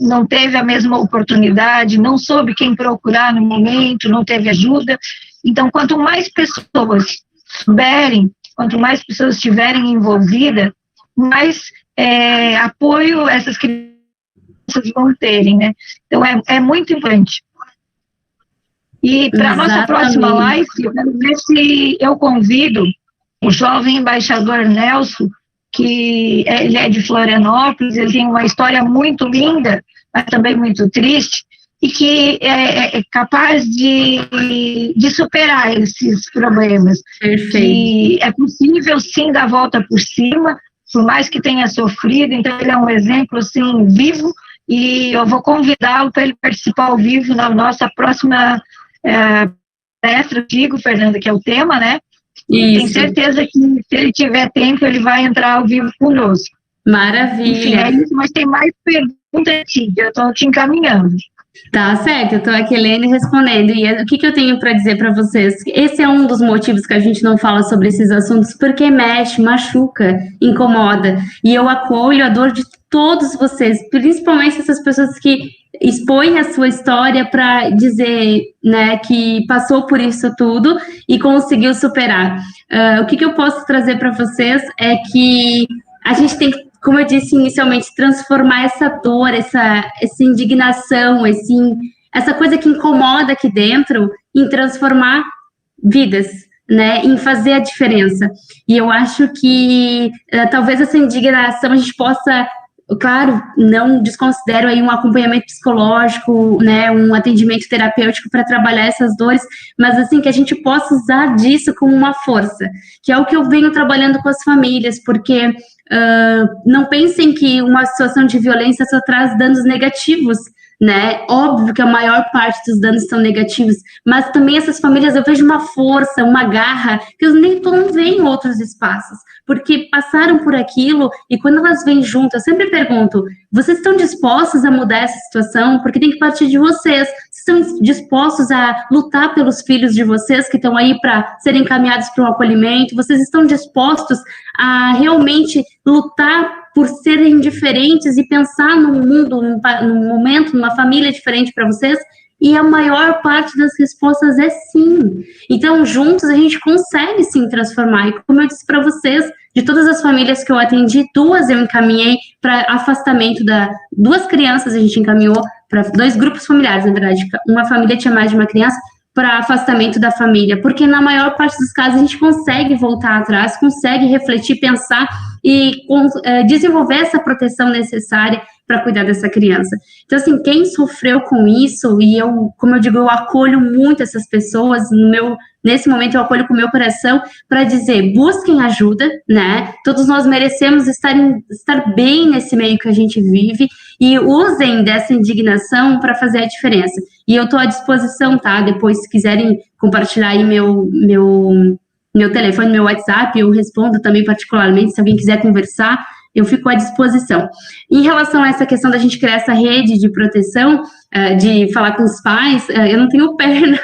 não teve a mesma oportunidade, não soube quem procurar no momento, não teve ajuda. Então, quanto mais pessoas souberem, quanto mais pessoas estiverem envolvidas, mais apoio essas crianças vão terem, né? Então, é muito importante. E para a nossa próxima live, eu quero ver se eu convido o jovem embaixador Nelson, que ele é de Florianópolis, ele tem uma história muito linda, mas também muito triste, e que é capaz de superar esses problemas.
Perfeito.
E é possível, sim, dar a volta por cima, por mais que tenha sofrido. Então, ele é um exemplo, assim, vivo, e eu vou convidá-lo para ele participar ao vivo na nossa próxima palestra, digo, Fernanda, que é o tema, né? E tenho certeza que, se ele tiver tempo, ele vai entrar ao vivo conosco.
Maravilha.
Enfim, é isso, mas tem mais perguntas, Cíntia, eu estou te encaminhando.
Tá certo, eu estou aqui lendo e respondendo. E o que eu tenho para dizer para vocês? Esse é um dos motivos que a gente não fala sobre esses assuntos, porque mexe, machuca, incomoda. E eu acolho a dor de todos vocês, principalmente essas pessoas que expõem a sua história para dizer, né, que passou por isso tudo e conseguiu superar. O que eu posso trazer para vocês é que a gente tem que, como eu disse inicialmente, transformar essa dor, essa indignação, essa coisa que incomoda aqui dentro, em transformar vidas, né, em fazer a diferença. E eu acho que talvez essa indignação a gente possa, claro, não desconsidero aí um acompanhamento psicológico, né, um atendimento terapêutico para trabalhar essas dores, mas assim, que a gente possa usar disso como uma força, que é o que eu venho trabalhando com as famílias, porque não pensem que uma situação de violência só traz danos negativos, né? Óbvio que a maior parte dos danos são negativos, mas também essas famílias, eu vejo uma força, uma garra, que eu nem não vejo em outros espaços, porque passaram por aquilo, e quando elas vêm juntas, eu sempre pergunto, vocês estão dispostos a mudar essa situação? Porque tem que partir de vocês. Vocês estão dispostos a lutar pelos filhos de vocês, que estão aí para serem encaminhados para um acolhimento? Vocês estão dispostos a realmente lutar por serem diferentes e pensar num mundo, num momento, numa família diferente para vocês? E a maior parte das respostas é sim. Então, juntos, a gente consegue sim transformar. E como eu disse para vocês, de todas as famílias que eu atendi, 2 eu encaminhei para afastamento 2 crianças, a gente encaminhou para 2 grupos familiares, na verdade. Uma família tinha mais de uma criança, para afastamento da família, porque na maior parte dos casos a gente consegue voltar atrás, consegue refletir, pensar e desenvolver essa proteção necessária para cuidar dessa criança. Então, assim, quem sofreu com isso, e eu, como eu digo, eu acolho muito essas pessoas, nesse momento eu acolho com o meu coração para dizer, busquem ajuda, né? Todos nós merecemos estar bem nesse meio que a gente vive, e usem dessa indignação para fazer a diferença. E eu estou à disposição, tá? Depois, se quiserem compartilhar aí meu telefone, meu WhatsApp, eu respondo também particularmente, se alguém quiser conversar, eu fico à disposição. Em relação a essa questão da gente criar essa rede de proteção, de falar com os pais, eu não tenho perna,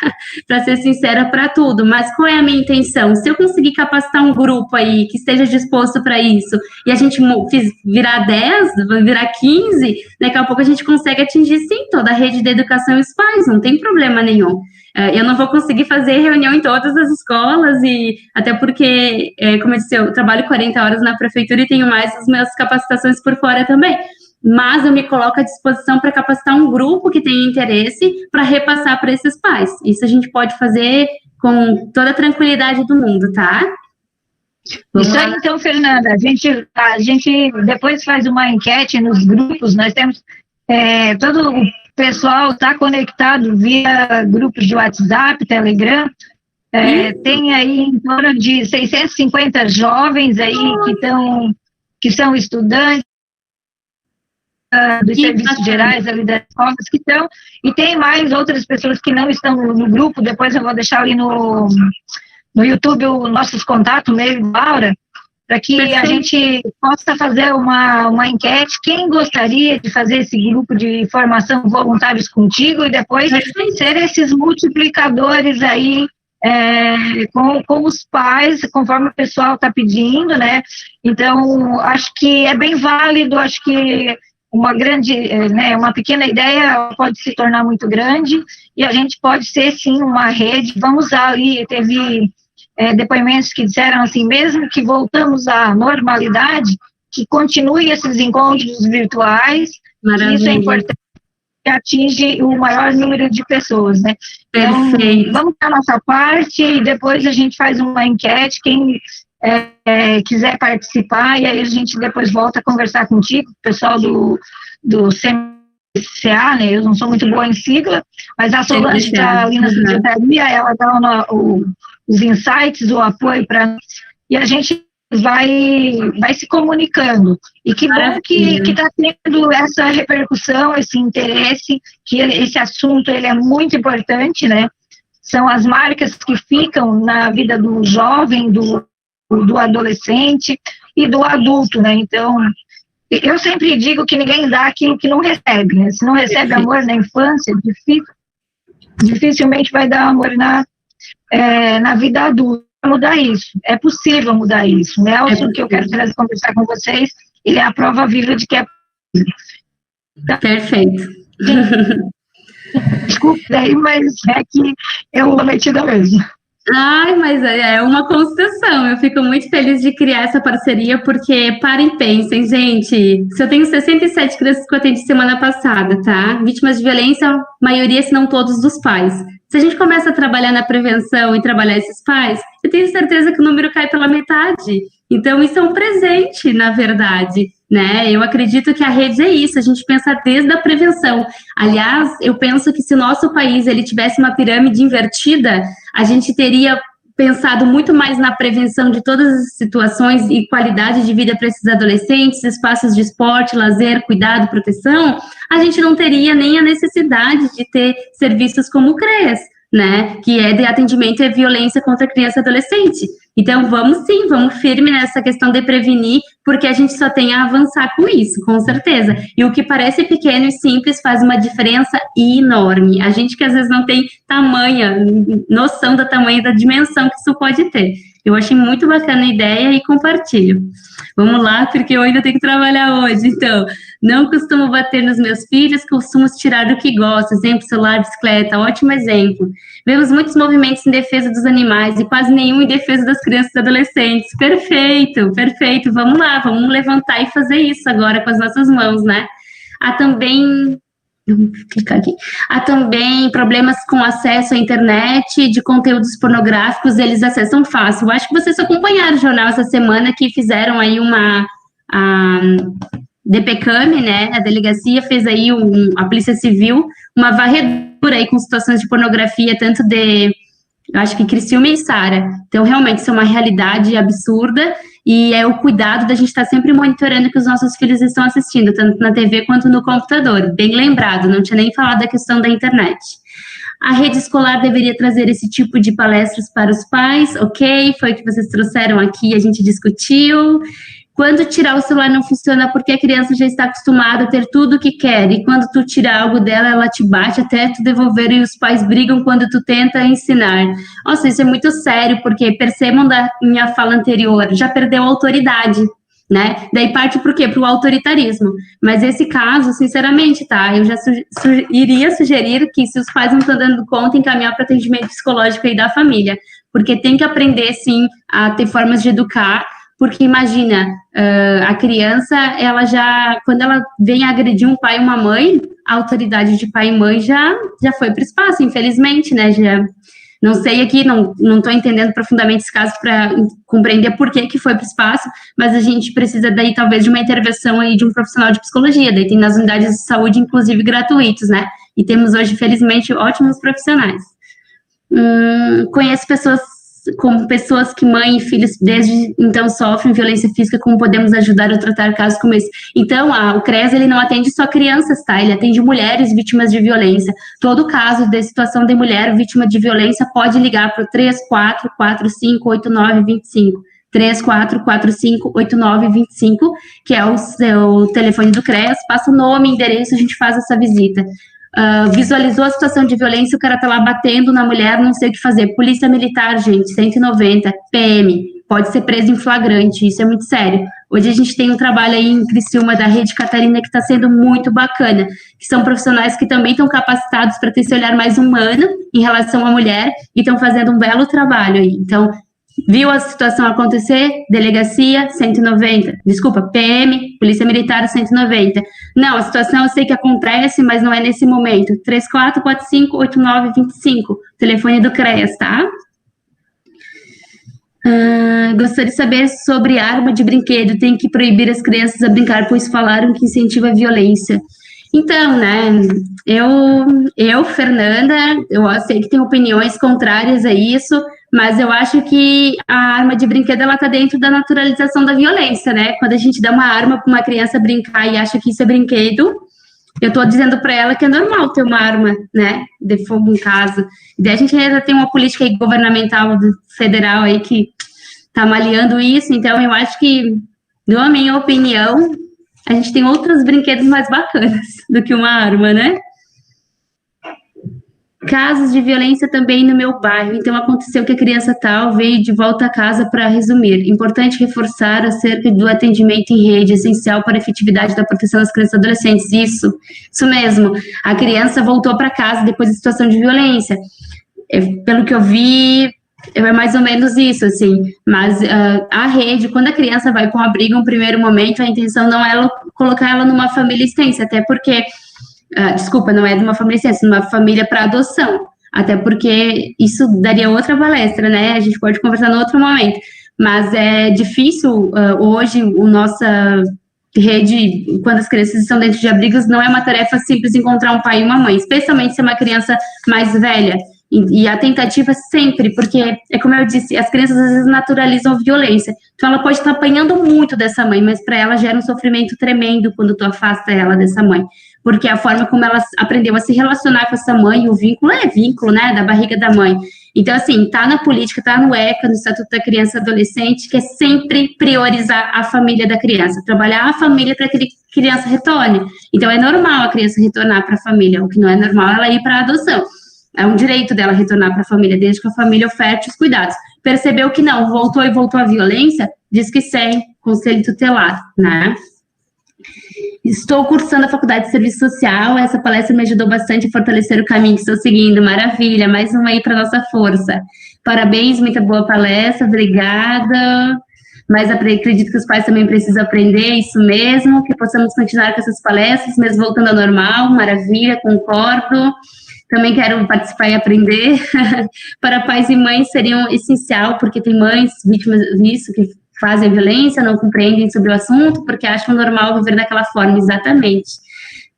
para ser sincera, para tudo, mas qual é a minha intenção? Se eu conseguir capacitar um grupo aí que esteja disposto para isso, e a gente virar 10, virar 15, daqui a pouco a gente consegue atingir, sim, toda a rede de educação e os pais, não tem problema nenhum. Eu não vou conseguir fazer reunião em todas as escolas, e até porque, como eu disse, eu trabalho 40 horas na prefeitura e tenho mais as minhas capacitações por fora também, mas eu me coloco à disposição para capacitar um grupo que tem interesse para repassar para esses pais. Isso a gente pode fazer com toda a tranquilidade do mundo, tá?
Isso aí, então, Fernanda, a gente depois faz uma enquete nos grupos, nós temos todo o pessoal está conectado via grupos de WhatsApp, Telegram, tem aí em torno de 650 jovens aí que são estudantes, dos serviços gerais ali das escolas que estão, e tem mais outras pessoas que não estão no grupo, depois eu vou deixar ali no YouTube os nossos contatos, meio e Laura, para que a gente possa fazer uma enquete, quem gostaria de fazer esse grupo de formação voluntários contigo, e depois ser esses multiplicadores aí, com os pais, conforme o pessoal está pedindo, né? Então, acho que é bem válido, acho que uma grande, uma pequena ideia pode se tornar muito grande, e a gente pode ser, sim, uma rede. Vamos usar ali, teve depoimentos que disseram assim, mesmo que voltamos à normalidade, que continue esses encontros virtuais, que isso é importante, que atinge o maior número de pessoas, né?
Perfeito.
Então, vamos para a nossa parte, e depois a gente faz uma enquete, quem quiser participar, e aí a gente depois volta a conversar contigo, o pessoal do CMCA, né? Eu não sou muito boa em sigla, mas a Solange está ali na secretaria, ela dá os insights, o apoio para... E a gente vai se comunicando. E que bom que está tendo essa repercussão, esse interesse, que esse assunto ele é muito importante, né? São as marcas que ficam na vida do jovem, do adolescente e do adulto, né? Então, eu sempre digo que ninguém dá aquilo que não recebe, né? Se não recebe amor na infância, dificilmente vai dar amor na vida adulta. Mudar isso, é possível mudar isso. Nelson, que eu quero conversar com vocês, ele é a prova viva de que é possível. Então,
perfeito.
Desculpa aí, mas é que eu vou metida mesmo.
Ai, mas é uma construção. Eu fico muito feliz de criar essa parceria, porque parem e pensem, gente. Se eu tenho 67 crianças que eu atendi semana passada, tá? Vítimas de violência, maioria, se não todos, dos pais. Se a gente começa a trabalhar na prevenção e trabalhar esses pais, eu tenho certeza que o número cai pela metade. Então, isso é um presente, na verdade, né? Eu acredito que a rede é isso, a gente pensa desde a prevenção. Aliás, eu penso que se o nosso país ele tivesse uma pirâmide invertida, a gente teria pensado muito mais na prevenção de todas as situações e qualidade de vida para esses adolescentes, espaços de esporte, lazer, cuidado, proteção, a gente não teria nem a necessidade de ter serviços como o CREAS, né, que é de atendimento à violência contra criança e adolescente. Então, vamos firme nessa questão de prevenir, porque a gente só tem a avançar com isso, com certeza. E o que parece pequeno e simples faz uma diferença enorme. A gente que às vezes não tem noção do tamanho, da dimensão que isso pode ter. Eu achei muito bacana a ideia e compartilho. Vamos lá, porque eu ainda tenho que trabalhar hoje. Então, não costumo bater nos meus filhos, costumo tirar do que gosto. Exemplo, celular, bicicleta, ótimo exemplo. Vemos muitos movimentos em defesa dos animais e quase nenhum em defesa das crianças e adolescentes. Perfeito, perfeito. Vamos lá, vamos levantar e fazer isso agora com as nossas mãos, né? Há também problemas com acesso à internet, de conteúdos pornográficos, eles acessam fácil. Eu acho que vocês acompanharam o jornal essa semana, que fizeram aí a DPCAM, né, a delegacia fez aí, a Polícia Civil, uma varredura aí com situações de pornografia, tanto eu acho que Criciúma e Sara. Então, realmente, isso é uma realidade absurda, e é o cuidado da gente estar sempre monitorando que os nossos filhos estão assistindo, tanto na TV quanto no computador. Bem lembrado, não tinha nem falado da questão da internet. A rede escolar deveria trazer esse tipo de palestras para os pais, ok, foi o que vocês trouxeram aqui, a gente discutiu. Quando tirar o celular não funciona porque a criança já está acostumada a ter tudo o que quer, e quando tu tira algo dela, ela te bate até tu devolver, e os pais brigam quando tu tenta ensinar. Nossa, isso é muito sério, porque percebam da minha fala anterior, já perdeu a autoridade, né? Daí parte por quê? Para o autoritarismo. Mas esse caso, sinceramente, tá? Eu já iria sugerir que, se os pais não estão dando conta, encaminhar para atendimento psicológico aí da família, porque tem que aprender, sim, a ter formas de educar. Porque imagina, a criança, ela já, quando ela vem agredir um pai e uma mãe, a autoridade de pai e mãe já foi para o espaço, infelizmente, né? Já, não sei aqui, não estou entendendo profundamente esse caso para compreender por que foi para o espaço, mas a gente precisa daí talvez de uma intervenção aí de um profissional de psicologia, daí tem nas unidades de saúde, inclusive gratuitos, né? E temos hoje, felizmente, ótimos profissionais. Conheço pessoas como pessoas que mãe e filhos desde então sofrem violência física, como podemos ajudar ou tratar casos como esse. Então, o CREAS, ele não atende só crianças, tá? Ele atende mulheres vítimas de violência. Todo caso de situação de mulher vítima de violência pode ligar para o 34458925. 34458925, que é o seu telefone do CREAS, passa o nome, endereço, a gente faz essa visita. Visualizou a situação de violência, o cara tá lá batendo na mulher, não sei o que fazer. Polícia Militar, gente, 190, PM, pode ser preso em flagrante, isso é muito sério. Hoje a gente tem um trabalho aí em Criciúma da Rede Catarina que está sendo muito bacana, que são profissionais que também estão capacitados para ter esse olhar mais humano em relação à mulher e estão fazendo um belo trabalho aí. Então, viu a situação acontecer? Delegacia, 190. Desculpa, PM, Polícia Militar, 190. Não, a situação eu sei que acontece, mas não é nesse momento. 34458925, telefone do CREAS, tá? Gostaria de saber sobre arma de brinquedo. Tem que proibir as crianças a brincar, pois falaram que incentiva a violência. Então, né, eu, Fernanda, eu sei que tem opiniões contrárias a isso, mas eu acho que a arma de brinquedo, ela tá dentro da naturalização da violência, né? Quando a gente dá uma arma para uma criança brincar e acha que isso é brinquedo, eu tô dizendo para ela que é normal ter uma arma, né, de fogo em casa. E daí a gente ainda tem uma política aí governamental federal aí que tá maleando isso, então eu acho que, na minha opinião, a gente tem outros brinquedos mais bacanas do que uma arma, né? Casos de violência também no meu bairro. Então, aconteceu que a criança tal veio de volta a casa. Para resumir, importante reforçar acerca do atendimento em rede, essencial para a efetividade da proteção das crianças e adolescentes. Isso mesmo. A criança voltou para casa depois da situação de violência. Pelo que eu vi, é mais ou menos isso, assim. Mas a rede, quando a criança vai para um abrigo, no primeiro momento, a intenção não é colocar ela numa família extensa, até porque... não é de uma família extensa, numa família para adoção, até porque isso daria outra palestra, né? A gente pode conversar no outro momento, mas é difícil hoje, nossa rede, quando as crianças estão dentro de abrigos, não é uma tarefa simples encontrar um pai e uma mãe, especialmente se é uma criança mais velha. E a tentativa sempre, porque, é como eu disse, as crianças às vezes naturalizam a violência. Então, ela pode estar apanhando muito dessa mãe, mas para ela gera um sofrimento tremendo quando tu afasta ela dessa mãe. Porque a forma como ela aprendeu a se relacionar com essa mãe, o vínculo é vínculo, né, da barriga da mãe. Então, assim, tá na política, tá no ECA, no Estatuto da Criança e Adolescente, que é sempre priorizar a família da criança, trabalhar a família para que a criança retorne. Então, é normal a criança retornar para a família, o que não é normal é ela ir para a adoção. É um direito dela retornar para a família, desde que a família oferte os cuidados. Percebeu que não, voltou a violência, diz que sem conselho tutelar, né? Estou cursando a Faculdade de Serviço Social, essa palestra me ajudou bastante a fortalecer o caminho que estou seguindo, maravilha, mais uma aí para nossa força. Parabéns, muita boa palestra, obrigada. Mas acredito que os pais também precisam aprender, isso mesmo, que possamos continuar com essas palestras, mesmo voltando ao normal, maravilha, concordo. Também quero participar e aprender. Para pais e mães seria essencial, porque tem mães vítimas disso, que fazem violência, não compreendem sobre o assunto, porque acham normal viver daquela forma, exatamente.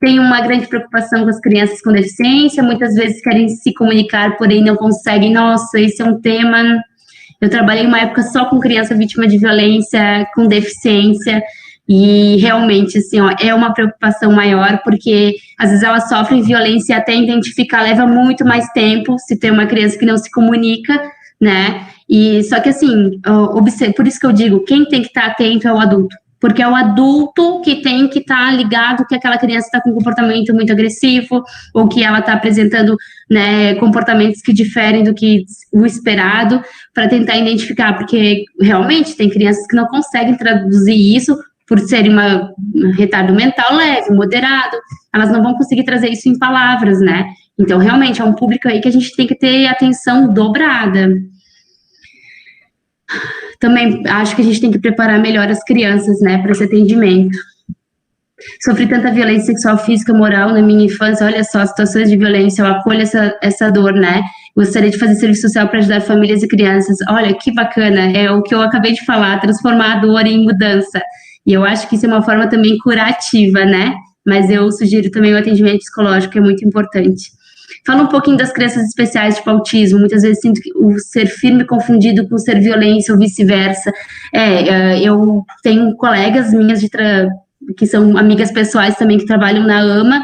Tem uma grande preocupação com as crianças com deficiência, muitas vezes querem se comunicar, porém não conseguem. Nossa, esse é um tema... Eu trabalhei uma época só com criança vítima de violência, com deficiência, e realmente, assim, ó, é uma preocupação maior, porque às vezes elas sofrem violência e até identificar leva muito mais tempo, se tem uma criança que não se comunica, né? E só que assim, por isso que eu digo, quem tem que estar atento é o adulto, porque é o adulto que tem que estar ligado que aquela criança está com um comportamento muito agressivo, ou que ela está apresentando, né, comportamentos que diferem do que o esperado, para tentar identificar, porque realmente tem crianças que não conseguem traduzir isso por serem um retardo mental leve, moderado, elas não vão conseguir trazer isso em palavras, né? Então, realmente, é um público aí que a gente tem que ter atenção dobrada. Também acho que a gente tem que preparar melhor as crianças, né, para esse atendimento. Sofri tanta violência sexual, física, moral na minha infância, olha só, situações de violência, eu acolho essa dor, né? Gostaria de fazer serviço social para ajudar famílias e crianças. Olha, que bacana, é o que eu acabei de falar, transformar a dor em mudança. E eu acho que isso é uma forma também curativa, né? Mas eu sugiro também o atendimento psicológico, que é muito importante. Fala um pouquinho das crianças especiais, tipo autismo. Muitas vezes sinto que o ser firme confundido com ser violência ou vice-versa. Eu tenho colegas minhas que são amigas pessoais também que trabalham na AMA,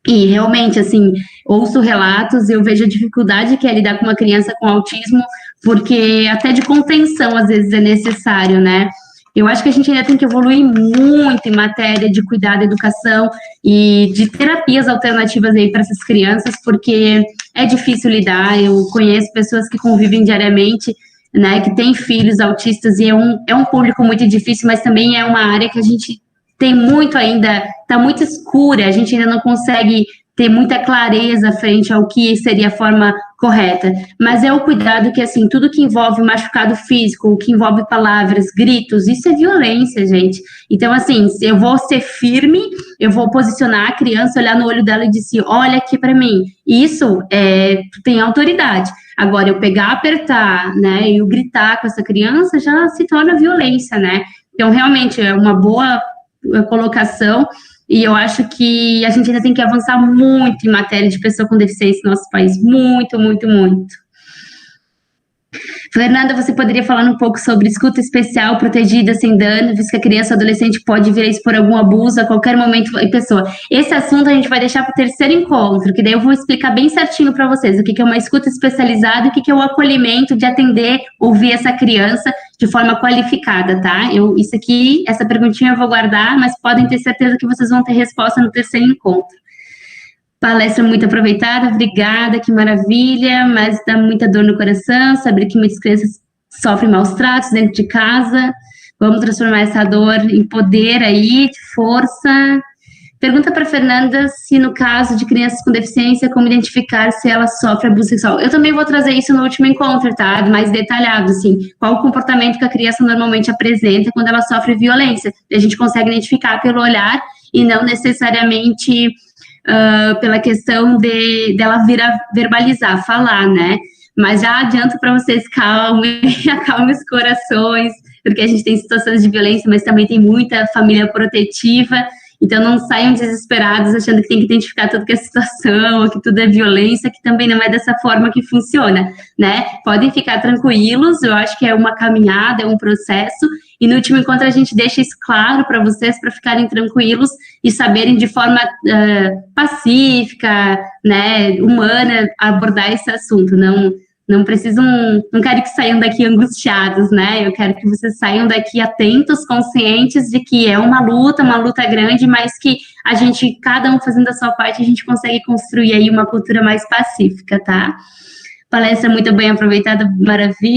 e realmente, assim, ouço relatos e eu vejo a dificuldade que é lidar com uma criança com autismo, porque até de contenção, às vezes, é necessário, né? Eu acho que a gente ainda tem que evoluir muito em matéria de cuidado, educação e de terapias alternativas aí para essas crianças, porque é difícil lidar. Eu conheço pessoas que convivem diariamente, né, que têm filhos autistas, e é um público muito difícil, mas também é uma área que a gente tem muito ainda, está muito escura, a gente ainda não consegue ter muita clareza frente ao que seria a forma correta, mas é o cuidado que, assim, tudo que envolve machucado físico, o que envolve palavras, gritos, isso é violência, gente. Então, assim, eu vou ser firme, eu vou posicionar a criança, olhar no olho dela e dizer, olha aqui para mim, isso tem autoridade. Agora, eu pegar, apertar, né, e eu gritar com essa criança já se torna violência, né? Então, realmente, é uma boa colocação, e eu acho que a gente ainda tem que avançar muito em matéria de pessoa com deficiência no nosso país, muito, muito, muito. Fernanda, você poderia falar um pouco sobre escuta especial, protegida, sem dano, visto que a criança ou adolescente pode vir a expor algum abuso a qualquer momento e pessoa. Esse assunto a gente vai deixar para o terceiro encontro, que daí eu vou explicar bem certinho para vocês o que é uma escuta especializada e o que é o acolhimento de atender, ouvir essa criança de forma qualificada, tá? Isso aqui, essa perguntinha eu vou guardar, mas podem ter certeza que vocês vão ter resposta no terceiro encontro. Palestra muito aproveitada, obrigada, que maravilha, mas dá muita dor no coração, saber que muitas crianças sofrem maus tratos dentro de casa. Vamos transformar essa dor em poder aí, de força. Pergunta para Fernanda se, no caso de crianças com deficiência, como identificar se ela sofre abuso sexual. Eu também vou trazer isso no último encontro, tá? Mais detalhado, assim, qual o comportamento que a criança normalmente apresenta quando ela sofre violência. A gente consegue identificar pelo olhar e não necessariamente pela questão dela vir a verbalizar, falar, né? Mas já adianto para vocês, acalmem os corações, porque a gente tem situações de violência, mas também tem muita família protetiva, então não saiam desesperados achando que tem que identificar tudo que é situação, que tudo é violência, que também não é dessa forma que funciona, né? Podem ficar tranquilos, eu acho que é uma caminhada, é um processo, e no último encontro a gente deixa isso claro para vocês, para ficarem tranquilos e saberem de forma pacífica, né, humana, abordar esse assunto. Não precisam, não quero que saiam daqui angustiados, né? Eu quero que vocês saiam daqui atentos, conscientes de que é uma luta grande, mas que a gente, cada um fazendo a sua parte, a gente consegue construir aí uma cultura mais pacífica, tá? Palestra muito bem aproveitada, maravilha.